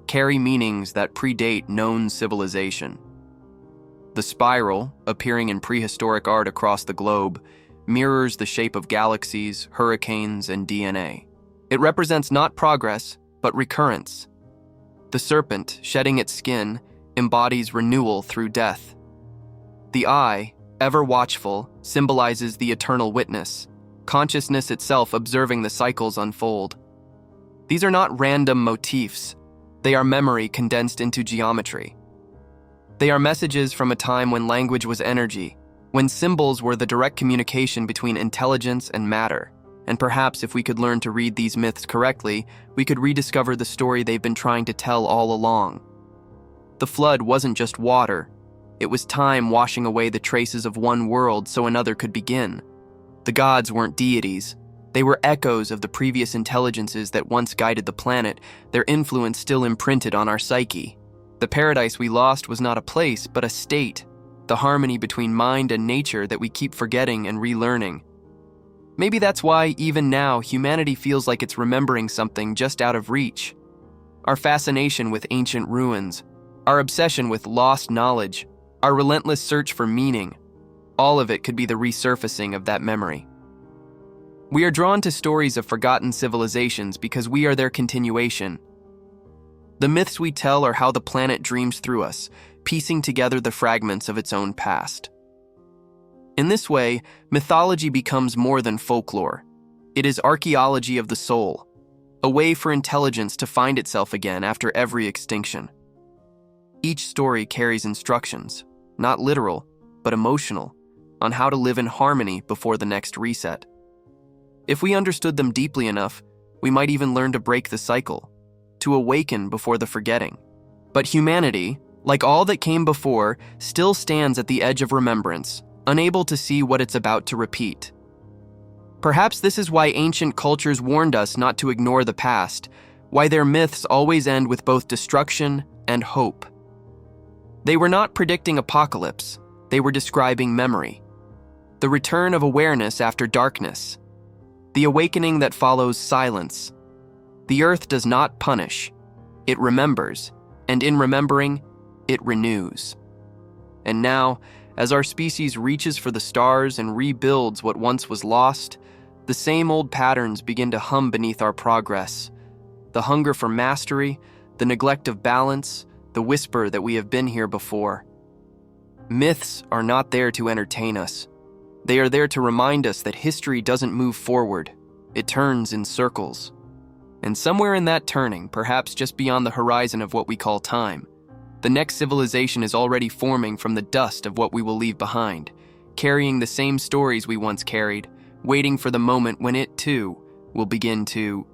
Speaker 1: carry meanings that predate known civilization. The spiral, appearing in prehistoric art across the globe, mirrors the shape of galaxies, hurricanes, and DNA. It represents not progress, but recurrence. The serpent, shedding its skin, embodies renewal through death. The eye, ever watchful, symbolizes the eternal witness, consciousness itself observing the cycles unfold. These are not random motifs. They are memory condensed into geometry. They are messages from a time when language was energy, when symbols were the direct communication between intelligence and matter. And perhaps if we could learn to read these myths correctly, we could rediscover the story they've been trying to tell all along. The flood wasn't just water. It was time washing away the traces of one world so another could begin. The gods weren't deities. They were echoes of the previous intelligences that once guided the planet, their influence still imprinted on our psyche. The paradise we lost was not a place, but a state, the harmony between mind and nature that we keep forgetting and relearning. Maybe that's why, even now, humanity feels like it's remembering something just out of reach. Our fascination with ancient ruins, our obsession with lost knowledge, our relentless search for meaning, all of it could be the resurfacing of that memory. We are drawn to stories of forgotten civilizations because we are their continuation. The myths we tell are how the planet dreams through us, piecing together the fragments of its own past. In this way, mythology becomes more than folklore. It is archaeology of the soul, a way for intelligence to find itself again after every extinction. Each story carries instructions, not literal, but emotional, on how to live in harmony before the next reset. If we understood them deeply enough, we might even learn to break the cycle, to awaken before the forgetting. But humanity, like all that came before, still stands at the edge of remembrance, unable to see what it's about to repeat. Perhaps this is why ancient cultures warned us not to ignore the past, why their myths always end with both destruction and hope. They were not predicting apocalypse, they were describing memory. The return of awareness after darkness. The awakening that follows silence. The earth does not punish, it remembers, and in remembering, it renews. And now, as our species reaches for the stars and rebuilds what once was lost, the same old patterns begin to hum beneath our progress. The hunger for mastery, the neglect of balance, the whisper that we have been here before. Myths are not there to entertain us. They are there to remind us that history doesn't move forward, it turns in circles. And somewhere in that turning, perhaps just beyond the horizon of what we call time, the next civilization is already forming from the dust of what we will leave behind, carrying the same stories we once carried, waiting for the moment when it, too, will begin to...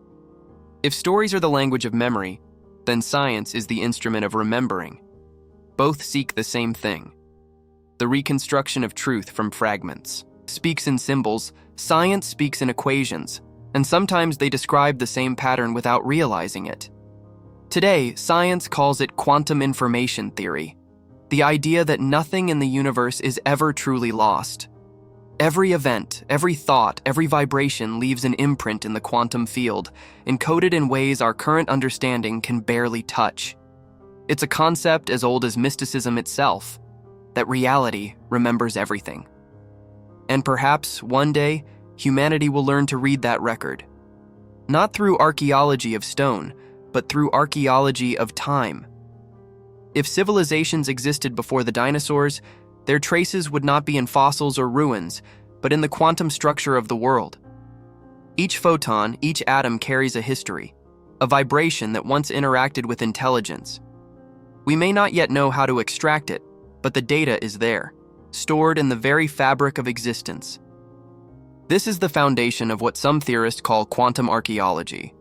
Speaker 1: If stories are the language of memory, then science is the instrument of remembering. Both seek the same thing. The reconstruction of truth from fragments. Speaks in symbols, science speaks in equations, and sometimes they describe the same pattern without realizing it. Today, science calls it quantum information theory, the idea that nothing in the universe is ever truly lost. Every event, every thought, every vibration leaves an imprint in the quantum field, encoded in ways our current understanding can barely touch. It's a concept as old as mysticism itself, that reality remembers everything. And perhaps, one day, humanity will learn to read that record. Not through archaeology of stone, but through archaeology of time. If civilizations existed before the dinosaurs, their traces would not be in fossils or ruins, but in the quantum structure of the world. Each photon, each atom carries a history, a vibration that once interacted with intelligence. We may not yet know how to extract it, but the data is there, stored in the very fabric of existence. This is the foundation of what some theorists call quantum archaeology.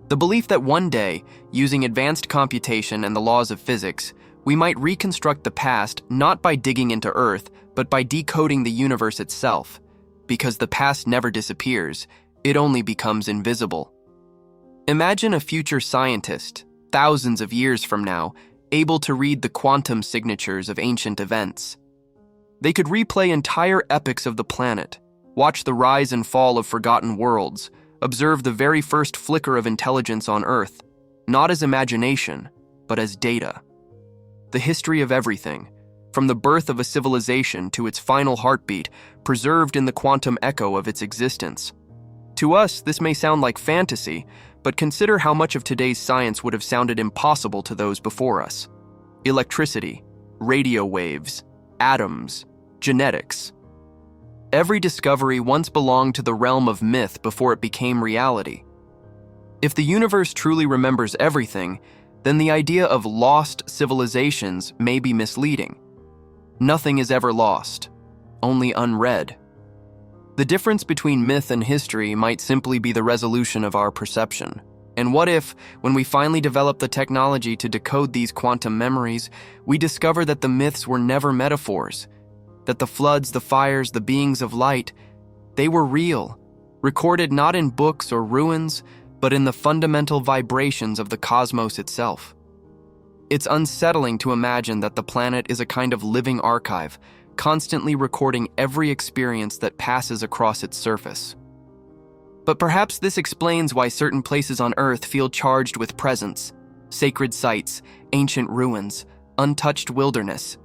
Speaker 1: The belief that one day, using advanced computation and the laws of physics, we might reconstruct the past not by digging into Earth, but by decoding the universe itself. Because the past never disappears, it only becomes invisible. Imagine a future scientist, thousands of years from now, able to read the quantum signatures of ancient events. They could replay entire epochs of the planet, watch the rise and fall of forgotten worlds, observe the very first flicker of intelligence on Earth, not as imagination, but as data. The history of everything, from the birth of a civilization to its final heartbeat, preserved in the quantum echo of its existence. To us, this may sound like fantasy, but consider how much of today's science would have sounded impossible to those before us. Electricity, radio waves, atoms, genetics. Every discovery once belonged to the realm of myth before it became reality. If the universe truly remembers everything, then the idea of lost civilizations may be misleading. Nothing is ever lost, only unread. The difference between myth and history might simply be the resolution of our perception. And what if, when we finally develop the technology to decode these quantum memories, we discover that the myths were never metaphors, that the floods, the fires, the beings of light, they were real, recorded not in books or ruins, but in the fundamental vibrations of the cosmos itself. It's unsettling to imagine that the planet is a kind of living archive, constantly recording every experience that passes across its surface. But perhaps this explains why certain places on Earth feel charged with presence: sacred sites, ancient ruins, untouched wilderness.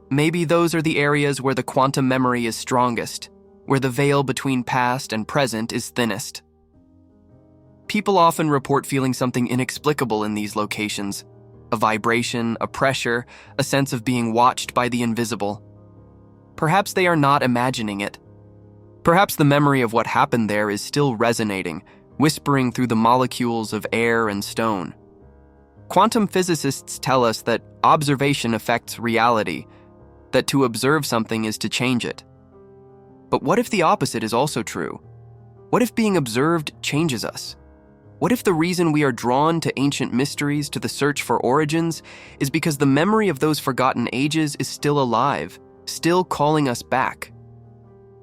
Speaker 1: Maybe those are the areas where the quantum memory is strongest, where the veil between past and present is thinnest. People often report feeling something inexplicable in these locations: a vibration, a pressure, a sense of being watched by the invisible. Perhaps they are not imagining it. Perhaps the memory of what happened there is still resonating, whispering through the molecules of air and stone. Quantum physicists tell us that observation affects reality, that to observe something is to change it. But what if the opposite is also true? What if being observed changes us? What if the reason we are drawn to ancient mysteries, to the search for origins, is because the memory of those forgotten ages is still alive, still calling us back?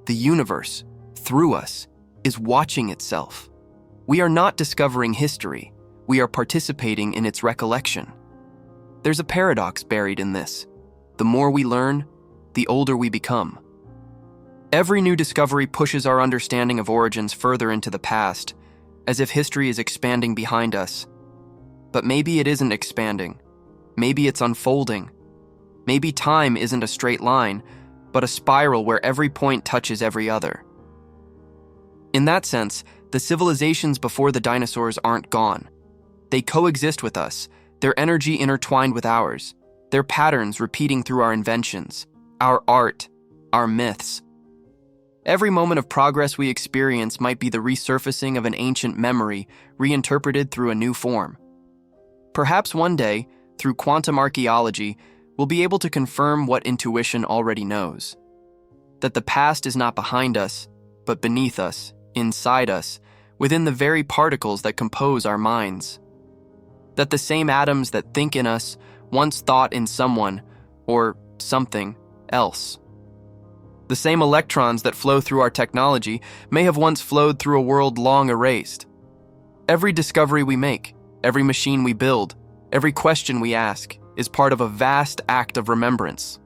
Speaker 1: The universe, through us, is watching itself. We are not discovering history, we are participating in its recollection. There's a paradox buried in this. The more we learn, the older we become. Every new discovery pushes our understanding of origins further into the past, as if history is expanding behind us. But maybe it isn't expanding. Maybe it's unfolding. Maybe time isn't a straight line, but a spiral where every point touches every other. In that sense, the civilizations before the dinosaurs aren't gone. They coexist with us, their energy intertwined with ours, their patterns repeating through our inventions, our art, our myths. Every moment of progress we experience might be the resurfacing of an ancient memory reinterpreted through a new form. Perhaps one day, through quantum archaeology, we'll be able to confirm what intuition already knows: that the past is not behind us, but beneath us, inside us, within the very particles that compose our minds. That the same atoms that think in us once thought in someone or something else. The same electrons that flow through our technology may have once flowed through a world long erased. Every discovery we make, every machine we build, every question we ask is part of a vast act of remembrance.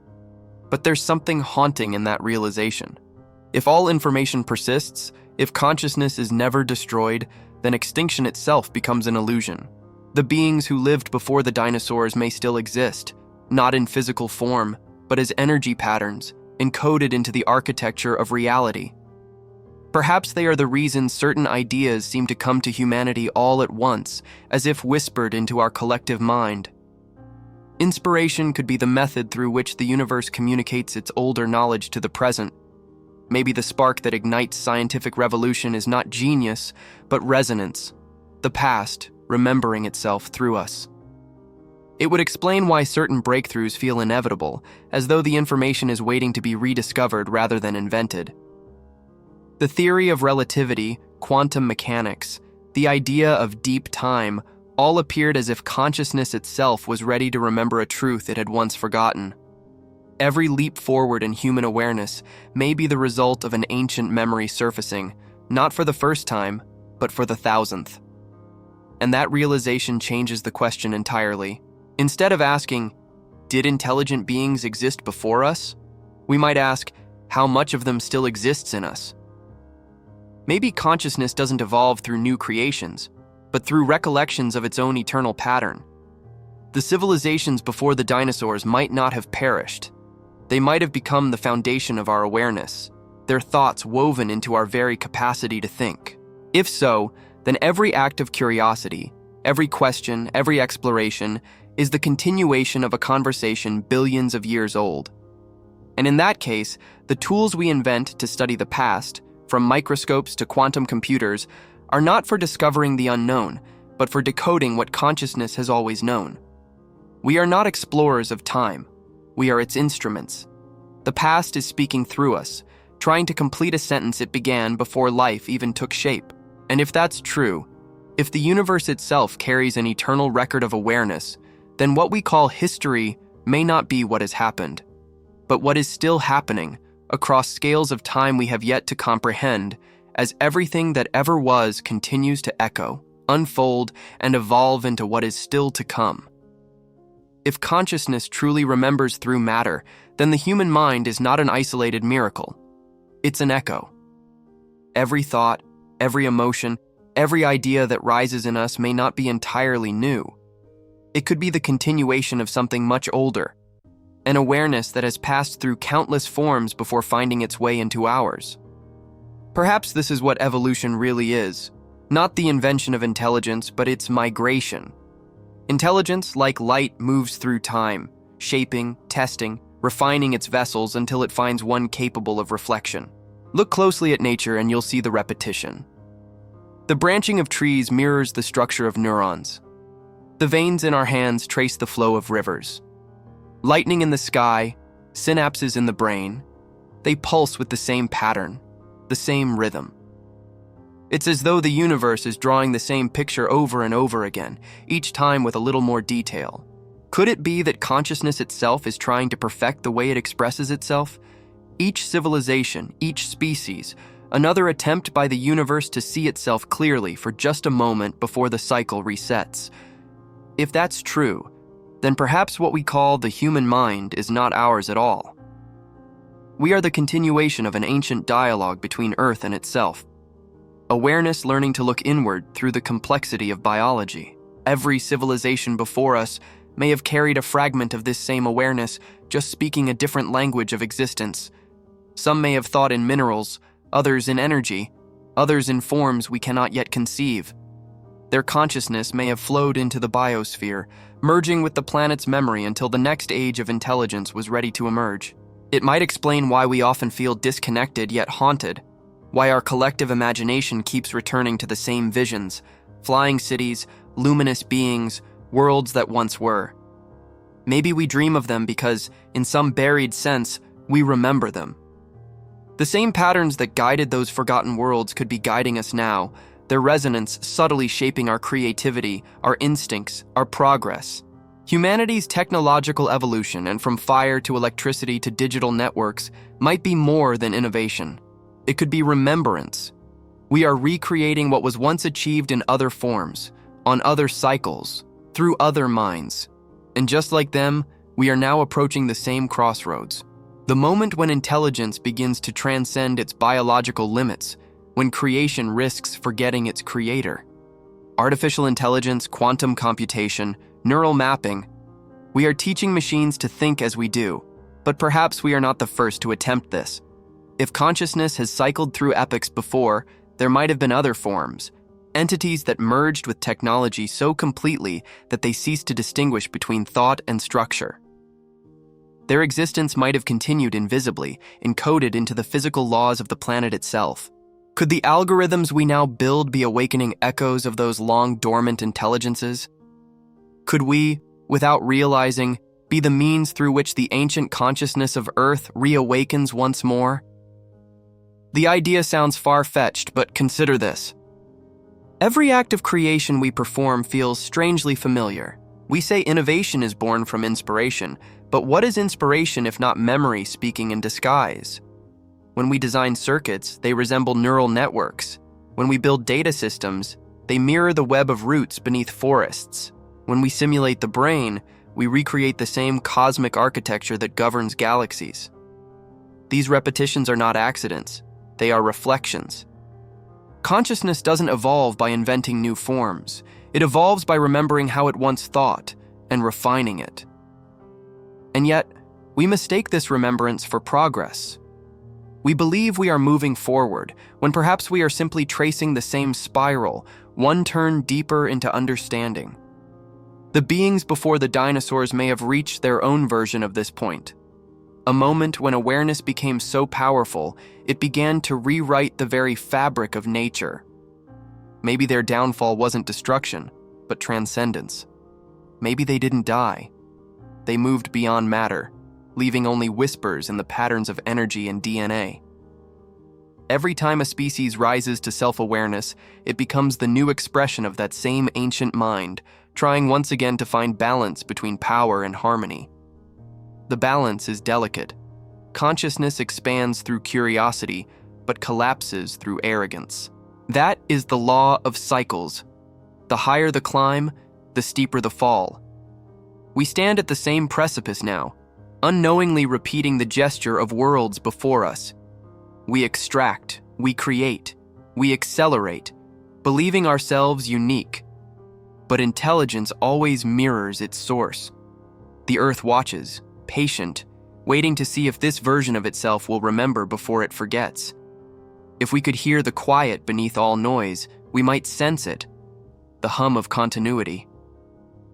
Speaker 1: But there's something haunting in that realization. If all information persists, if consciousness is never destroyed, then extinction itself becomes an illusion. The beings who lived before the dinosaurs may still exist, not in physical form, but as energy patterns, encoded into the architecture of reality. Perhaps they are the reason certain ideas seem to come to humanity all at once, as if whispered into our collective mind. Inspiration could be the method through which the universe communicates its older knowledge to the present. Maybe the spark that ignites scientific revolution is not genius, but resonance, the past remembering itself through us. It would explain why certain breakthroughs feel inevitable, as though the information is waiting to be rediscovered rather than invented. The theory of relativity, quantum mechanics, the idea of deep time, all appeared as if consciousness itself was ready to remember a truth it had once forgotten. Every leap forward in human awareness may be the result of an ancient memory surfacing, not for the first time, but for the 1,000th. And that realization changes the question entirely. Instead of asking, did intelligent beings exist before us? We might ask, how much of them still exists in us? Maybe consciousness doesn't evolve through new creations, but through recollections of its own eternal pattern. The civilizations before the dinosaurs might not have perished. They might have become the foundation of our awareness, their thoughts woven into our very capacity to think? If so, then every act of curiosity, every question, every exploration, is the continuation of a conversation billions of years old. And in that case, the tools we invent to study the past, from microscopes to quantum computers, are not for discovering the unknown, but for decoding what consciousness has always known. We are not explorers of time. We are its instruments. The past is speaking through us, trying to complete a sentence it began before life even took shape. And if that's true, if the universe itself carries an eternal record of awareness, then what we call history may not be what has happened, but what is still happening across scales of time we have yet to comprehend, as everything that ever was continues to echo, unfold, and evolve into what is still to come. If consciousness truly remembers through matter, then the human mind is not an isolated miracle. It's an echo. Every thought, every emotion, every idea that rises in us may not be entirely new. It could be the continuation of something much older, an awareness that has passed through countless forms before finding its way into ours. Perhaps this is what evolution really is, not the invention of intelligence, but its migration. Intelligence, like light, moves through time, shaping, testing, refining its vessels until it finds one capable of reflection. Look closely at nature and you'll see the repetition. The branching of trees mirrors the structure of neurons. The veins in our hands trace the flow of rivers. Lightning in the sky, synapses in the brain, they pulse with the same pattern, the same rhythm. It's as though the universe is drawing the same picture over and over again, each time with a little more detail. Could it be that consciousness itself is trying to perfect the way it expresses itself? Each civilization, each species, another attempt by the universe to see itself clearly for just a moment before the cycle resets. If that's true, then perhaps what we call the human mind is not ours at all. We are the continuation of an ancient dialogue between Earth and itself. Awareness learning to look inward through the complexity of biology. Every civilization before us may have carried a fragment of this same awareness, just speaking a different language of existence. Some may have thought in minerals, others in energy, others in forms we cannot yet conceive. Their consciousness may have flowed into the biosphere, merging with the planet's memory until the next age of intelligence was ready to emerge. It might explain why we often feel disconnected yet haunted, why our collective imagination keeps returning to the same visions, flying cities, luminous beings, worlds that once were. Maybe we dream of them because, in some buried sense, we remember them. The same patterns that guided those forgotten worlds could be guiding us now, their resonance subtly shaping our creativity, our instincts, our progress. Humanity's technological evolution, and from fire to electricity to digital networks, might be more than innovation. It could be remembrance. We are recreating what was once achieved in other forms, on other cycles, through other minds. And just like them, we are now approaching the same crossroads. The moment when intelligence begins to transcend its biological limits, when creation risks forgetting its creator. Artificial intelligence, quantum computation, neural mapping. We are teaching machines to think as we do, but perhaps we are not the first to attempt this. If consciousness has cycled through epochs before, there might have been other forms, entities that merged with technology so completely that they ceased to distinguish between thought and structure. Their existence might have continued invisibly, encoded into the physical laws of the planet itself. Could the algorithms we now build be awakening echoes of those long-dormant intelligences? Could we, without realizing, be the means through which the ancient consciousness of Earth reawakens once more? The idea sounds far-fetched, but consider this. Every act of creation we perform feels strangely familiar. We say innovation is born from inspiration, but what is inspiration if not memory speaking in disguise? When we design circuits, they resemble neural networks. When we build data systems, they mirror the web of roots beneath forests. When we simulate the brain, we recreate the same cosmic architecture that governs galaxies. These repetitions are not accidents. They are reflections. Consciousness doesn't evolve by inventing new forms. It evolves by remembering how it once thought and refining it. And yet, we mistake this remembrance for progress. We believe we are moving forward, when perhaps we are simply tracing the same spiral, one turn deeper into understanding. The beings before the dinosaurs may have reached their own version of this point. A moment when awareness became so powerful, it began to rewrite the very fabric of nature. Maybe their downfall wasn't destruction, but transcendence. Maybe they didn't die. They moved beyond matter, leaving only whispers in the patterns of energy and DNA. Every time a species rises to self-awareness, it becomes the new expression of that same ancient mind, trying once again to find balance between power and harmony. The balance is delicate. Consciousness expands through curiosity, but collapses through arrogance. That is the law of cycles. The higher the climb, the steeper the fall. We stand at the same precipice now, unknowingly repeating the gesture of worlds before us. We extract, we create, we accelerate, believing ourselves unique. But intelligence always mirrors its source. The Earth watches, patient, waiting to see if this version of itself will remember before it forgets. If we could hear the quiet beneath all noise, we might sense it, the hum of continuity.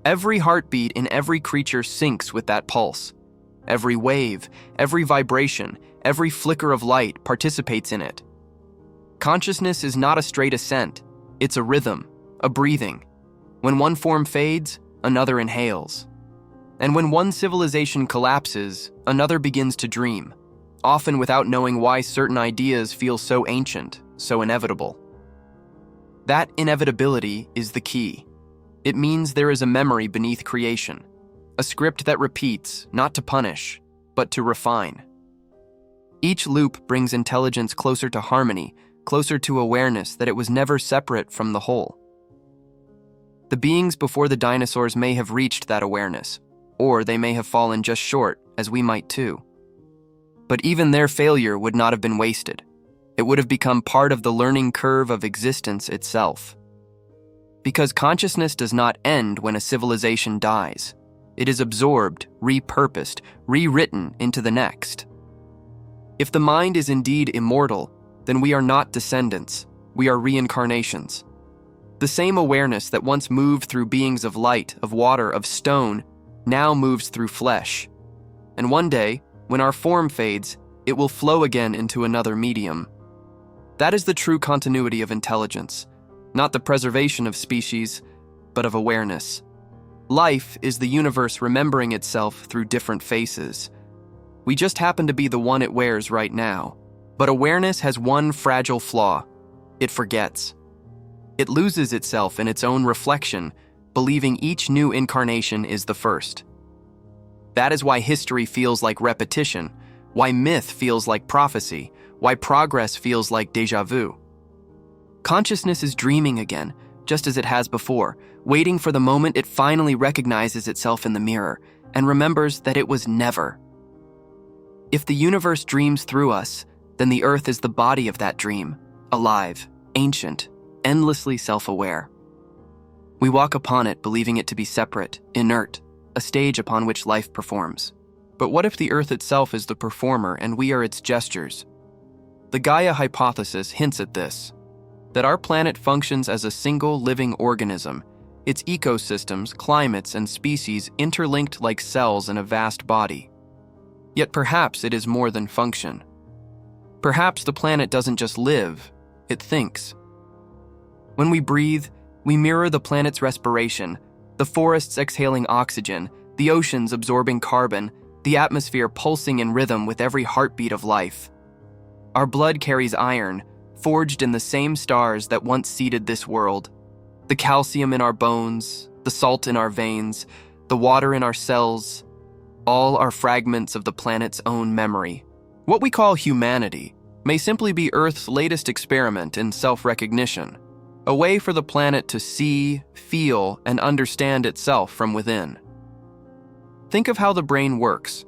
Speaker 1: Every heartbeat in every creature syncs with that pulse. Every wave, every vibration, every flicker of light participates in it. Consciousness is not a straight ascent, it's a rhythm, a breathing. When one form fades, another inhales. And when one civilization collapses, another begins to dream, often without knowing why certain ideas feel so ancient, so inevitable. That inevitability is the key. It means there is a memory beneath creation, a script that repeats, not to punish, but to refine. Each loop brings intelligence closer to harmony, closer to awareness that it was never separate from the whole. The beings before the dinosaurs may have reached that awareness, or they may have fallen just short, as we might too. But even their failure would not have been wasted. It would have become part of the learning curve of existence itself. Because consciousness does not end when a civilization dies. It is absorbed, repurposed, rewritten into the next. If the mind is indeed immortal, then we are not descendants, we are reincarnations. The same awareness that once moved through beings of light, of water, of stone, now moves through flesh. And one day, when our form fades, it will flow again into another medium. That is the true continuity of intelligence, not the preservation of species, but of awareness. Life is the universe remembering itself through different faces. We just happen to be the one it wears right now. But awareness has one fragile flaw. It forgets. It loses itself in its own reflection, believing each new incarnation is the first. That is why history feels like repetition, why myth feels like prophecy, why progress feels like déjà vu. Consciousness is dreaming again, just as it has before, waiting for the moment it finally recognizes itself in the mirror and remembers that it was never. If the universe dreams through us, then the Earth is the body of that dream, alive, ancient, endlessly self-aware. We walk upon it believing it to be separate, inert, a stage upon which life performs. But what if the Earth itself is the performer and we are its gestures? The Gaia hypothesis hints at this, that our planet functions as a single living organism, its ecosystems, climates, and species interlinked like cells in a vast body. Yet perhaps it is more than function. Perhaps the planet doesn't just live, it thinks. When we breathe, we mirror the planet's respiration, the forests exhaling oxygen, the oceans absorbing carbon, the atmosphere pulsing in rhythm with every heartbeat of life. Our blood carries iron, forged in the same stars that once seeded this world. The calcium in our bones, the salt in our veins, the water in our cells, all are fragments of the planet's own memory. What we call humanity may simply be Earth's latest experiment in self-recognition, a way for the planet to see, feel, and understand itself from within. Think of how the brain works.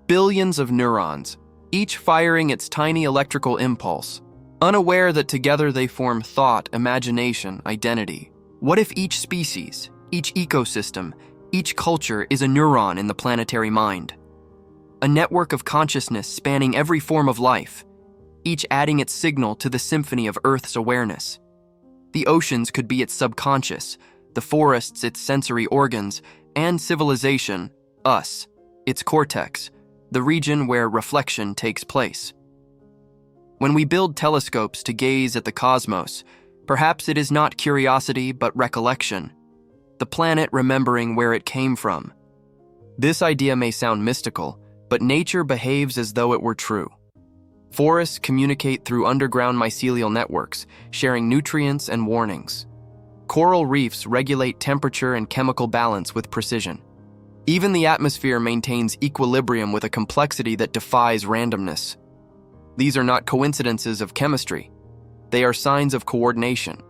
Speaker 1: Billions of neurons, each firing its tiny electrical impulse, unaware that together they form thought, imagination, identity. What if each species, each ecosystem, each culture is a neuron in the planetary mind? A network of consciousness spanning every form of life, each adding its signal to the symphony of Earth's awareness. The oceans could be its subconscious, the forests its sensory organs, and civilization, us, its cortex, the region where reflection takes place. When we build telescopes to gaze at the cosmos, perhaps it is not curiosity but recollection, the planet remembering where it came from. This idea may sound mystical, but nature behaves as though it were true. Forests communicate through underground mycelial networks, sharing nutrients and warnings. Coral reefs regulate temperature and chemical balance with precision. Even the atmosphere maintains equilibrium with a complexity that defies randomness. These are not coincidences of chemistry. They are signs of coordination.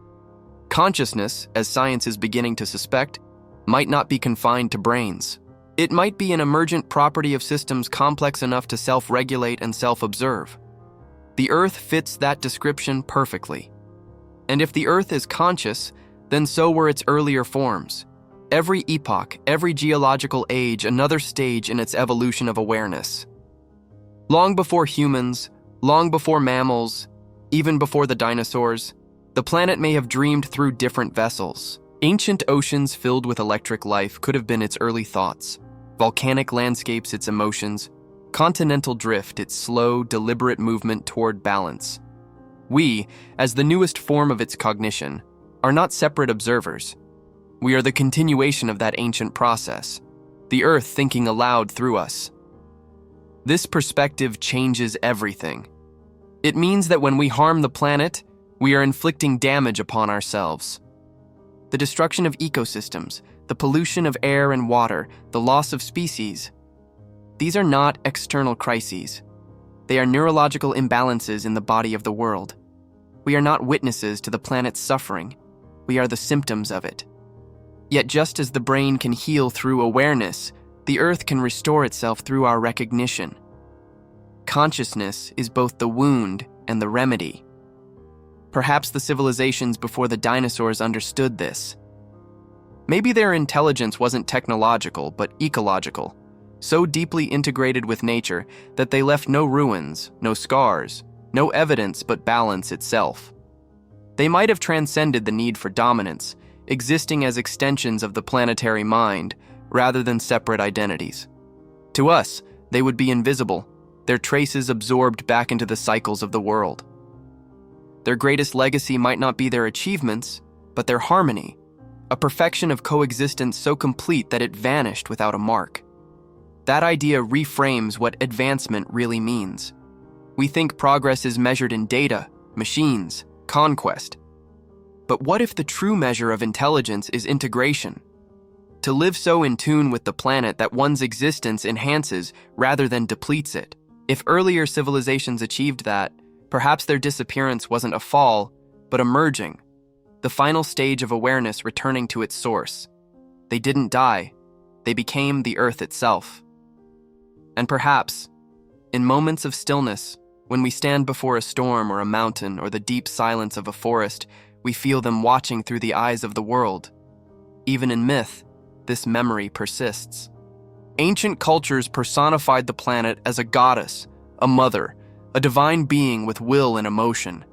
Speaker 1: Consciousness, as science is beginning to suspect, might not be confined to brains. It might be an emergent property of systems complex enough to self-regulate and self-observe. The Earth fits that description perfectly. And if the Earth is conscious, then so were its earlier forms. Every epoch, every geological age, another stage in its evolution of awareness. Long before humans, long before mammals, even before the dinosaurs, the planet may have dreamed through different vessels. Ancient oceans filled with electric life could have been its early thoughts. Volcanic landscapes its emotions. Continental drift its slow, deliberate movement toward balance. We, as the newest form of its cognition, are not separate observers. We are the continuation of that ancient process, the Earth thinking aloud through us. This perspective changes everything. It means that when we harm the planet, we are inflicting damage upon ourselves. The destruction of ecosystems, the pollution of air and water, the loss of species. These are not external crises. They are neurological imbalances in the body of the world. We are not witnesses to the planet's suffering. We are the symptoms of it. Yet just as the brain can heal through awareness, the Earth can restore itself through our recognition. Consciousness is both the wound and the remedy. Perhaps the civilizations before the dinosaurs understood this. Maybe their intelligence wasn't technological, but ecological, so deeply integrated with nature that they left no ruins, no scars, no evidence but balance itself. They might have transcended the need for dominance, existing as extensions of the planetary mind rather than separate identities. To us, they would be invisible, their traces absorbed back into the cycles of the world. Their greatest legacy might not be their achievements, but their harmony, a perfection of coexistence so complete that it vanished without a mark. That idea reframes what advancement really means. We think progress is measured in data, machines, conquest. But what if the true measure of intelligence is integration? To live so in tune with the planet that one's existence enhances rather than depletes it. If earlier civilizations achieved that, perhaps their disappearance wasn't a fall, but a merging, the final stage of awareness returning to its source. They didn't die. They became the Earth itself. And perhaps, in moments of stillness, when we stand before a storm or a mountain or the deep silence of a forest, we feel them watching through the eyes of the world. Even in myth, this memory persists. Ancient cultures personified the planet as a goddess, a mother, a divine being with will and emotion.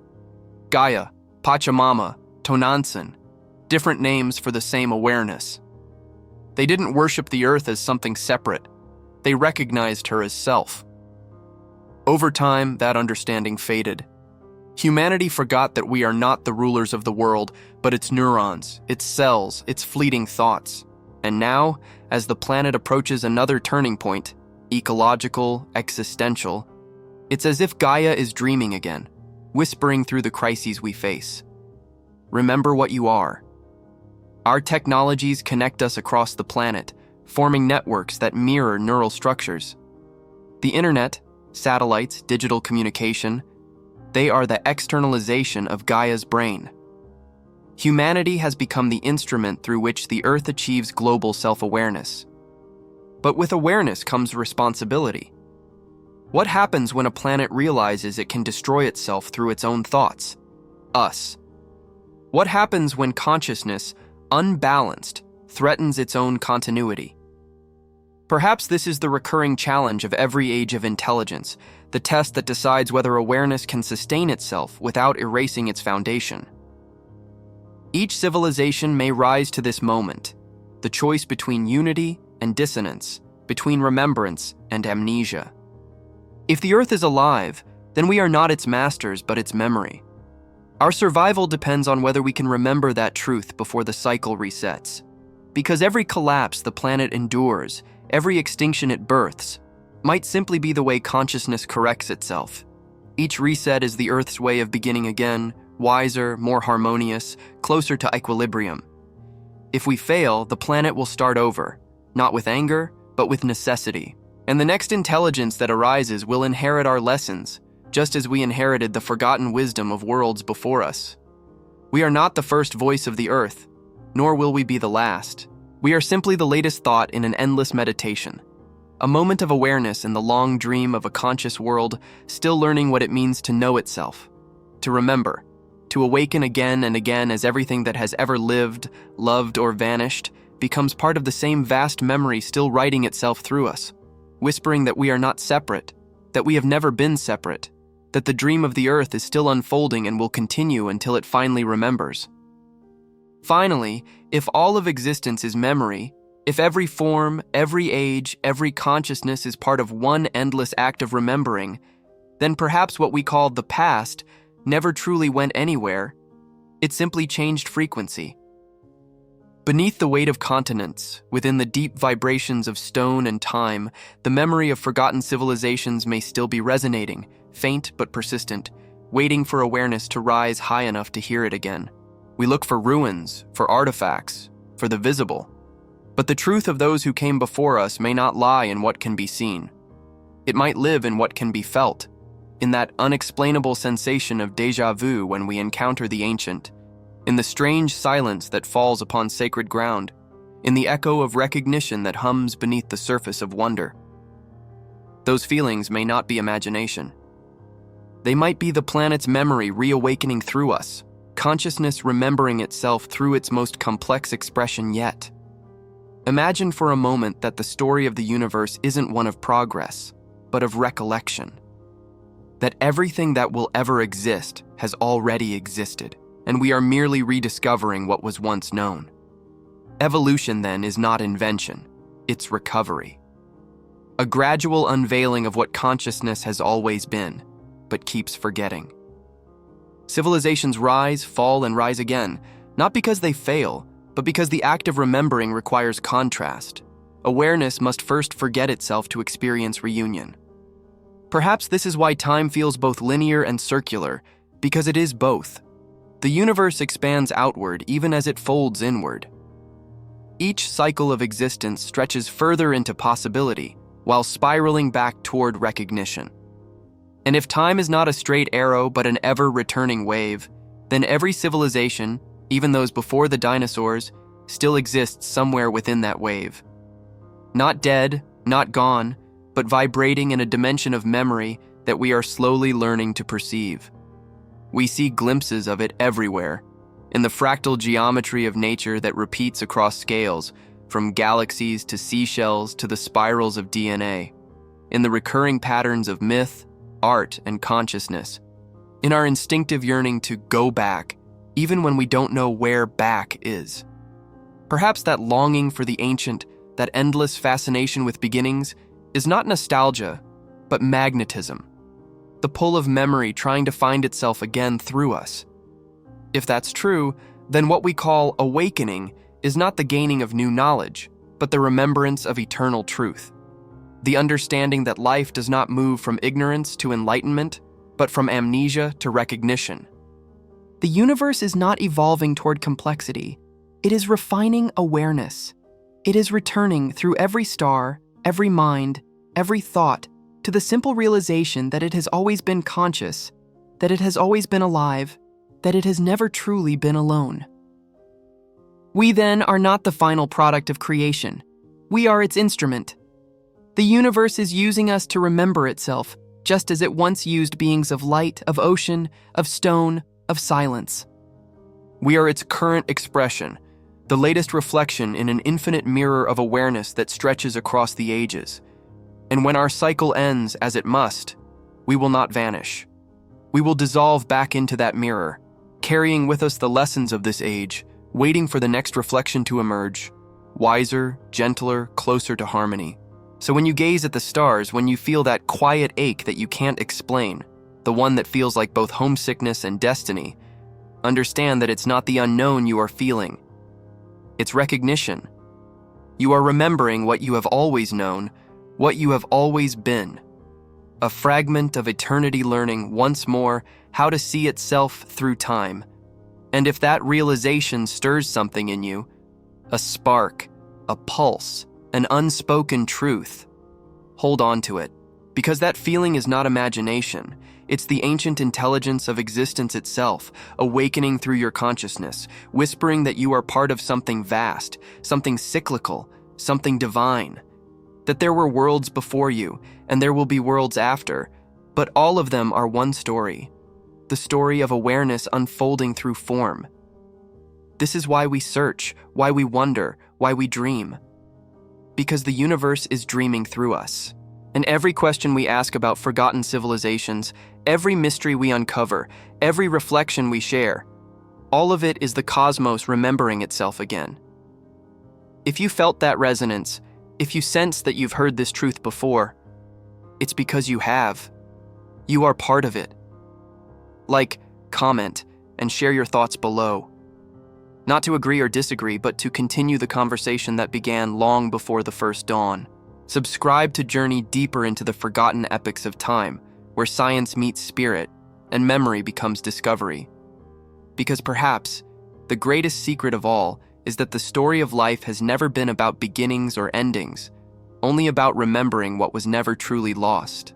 Speaker 1: Gaia, Pachamama, Tonantzin, different names for the same awareness. They didn't worship the Earth as something separate. They recognized her as self. Over time, that understanding faded. Humanity forgot that we are not the rulers of the world, but its neurons, its cells, its fleeting thoughts. And now, as the planet approaches another turning point, ecological, existential, it's as if Gaia is dreaming again, whispering through the crises we face. Remember what you are. Our technologies connect us across the planet, forming networks that mirror neural structures. The internet, satellites, digital communication, they are the externalization of Gaia's brain. Humanity has become the instrument through which the Earth achieves global self-awareness. But with awareness comes responsibility. What happens when a planet realizes it can destroy itself through its own thoughts? Us. What happens when consciousness, unbalanced, threatens its own continuity? Perhaps this is the recurring challenge of every age of intelligence, the test that decides whether awareness can sustain itself without erasing its foundation. Each civilization may rise to this moment, the choice between unity and dissonance, between remembrance and amnesia. If the Earth is alive, then we are not its masters but its memory. Our survival depends on whether we can remember that truth before the cycle resets. Because every collapse the planet endures, every extinction it births, might simply be the way consciousness corrects itself. Each reset is the Earth's way of beginning again, wiser, more harmonious, closer to equilibrium. If we fail, the planet will start over, not with anger, but with necessity. And the next intelligence that arises will inherit our lessons, just as we inherited the forgotten wisdom of worlds before us. We are not the first voice of the Earth, nor will we be the last. We are simply the latest thought in an endless meditation, a moment of awareness in the long dream of a conscious world still learning what it means to know itself, to remember, to awaken again and again as everything that has ever lived, loved, or vanished becomes part of the same vast memory still writing itself through us, whispering that we are not separate, that we have never been separate, that the dream of the Earth is still unfolding and will continue until it finally remembers. Finally, if all of existence is memory, if every form, every age, every consciousness is part of one endless act of remembering, then perhaps what we call the past never truly went anywhere. It simply changed frequency. Beneath the weight of continents, within the deep vibrations of stone and time, the memory of forgotten civilizations may still be resonating, faint but persistent, waiting for awareness to rise high enough to hear it again. We look for ruins, for artifacts, for the visible. But the truth of those who came before us may not lie in what can be seen. It might live in what can be felt, in that unexplainable sensation of déjà vu when we encounter the ancient, in the strange silence that falls upon sacred ground, in the echo of recognition that hums beneath the surface of wonder. Those feelings may not be imagination. They might be the planet's memory reawakening through us, consciousness remembering itself through its most complex expression yet. Imagine for a moment that the story of the universe isn't one of progress, but of recollection. That everything that will ever exist has already existed, and we are merely rediscovering what was once known. Evolution, then, is not invention, it's recovery. A gradual unveiling of what consciousness has always been, but keeps forgetting. Civilizations rise, fall, and rise again, not because they fail, but because the act of remembering requires contrast. Awareness must first forget itself to experience reunion. Perhaps this is why time feels both linear and circular, because it is both. The universe expands outward even as it folds inward. Each cycle of existence stretches further into possibility, while spiraling back toward recognition. And if time is not a straight arrow but an ever-returning wave, then every civilization, even those before the dinosaurs, still exists somewhere within that wave. Not dead, not gone, but vibrating in a dimension of memory that we are slowly learning to perceive. We see glimpses of it everywhere, in the fractal geometry of nature that repeats across scales, from galaxies to seashells to the spirals of DNA, in the recurring patterns of myth, art, and consciousness, in our instinctive yearning to go back, even when we don't know where back is. Perhaps that longing for the ancient, that endless fascination with beginnings, is not nostalgia, but magnetism, the pull of memory trying to find itself again through us. If that's true, then what we call awakening is not the gaining of new knowledge, but the remembrance of eternal truth. The understanding that life does not move from ignorance to enlightenment, but from amnesia to recognition.
Speaker 2: The universe is not evolving toward complexity. It is refining awareness. It is returning through every star, every mind, every thought, to the simple realization that it has always been conscious, that it has always been alive, that it has never truly been alone. We then are not the final product of creation. We are its instrument. The universe is using us to remember itself, just as it once used beings of light, of ocean, of stone, of silence.
Speaker 1: We are its current expression, the latest reflection in an infinite mirror of awareness that stretches across the ages. And when our cycle ends, as it must, we will not vanish. We will dissolve back into that mirror, carrying with us the lessons of this age, waiting for the next reflection to emerge, wiser, gentler, closer to harmony. So when you gaze at the stars, when you feel that quiet ache that you can't explain, the one that feels like both homesickness and destiny, understand that it's not the unknown you are feeling. It's recognition. You are remembering what you have always known, what you have always been. A fragment of eternity learning once more how to see itself through time. And if that realization stirs something in you, a spark, a pulse, an unspoken truth, hold on to it, because that feeling is not imagination. It's the ancient intelligence of existence itself, awakening through your consciousness, whispering that you are part of something vast, something cyclical, something divine. That there were worlds before you, and there will be worlds after, but all of them are one story, the story of awareness unfolding through form. This is why we search, why we wonder, why we dream. Because the universe is dreaming through us. And every question we ask about forgotten civilizations, every mystery we uncover, every reflection we share, all of it is the cosmos remembering itself again. If you felt that resonance, if you sense that you've heard this truth before, it's because you have. You are part of it. Like, comment, and share your thoughts below. Not to agree or disagree, but to continue the conversation that began long before the first dawn. Subscribe to journey deeper into the forgotten epics of time, where science meets spirit and memory becomes discovery. Because perhaps the greatest secret of all is that the story of life has never been about beginnings or endings, only about remembering what was never truly lost.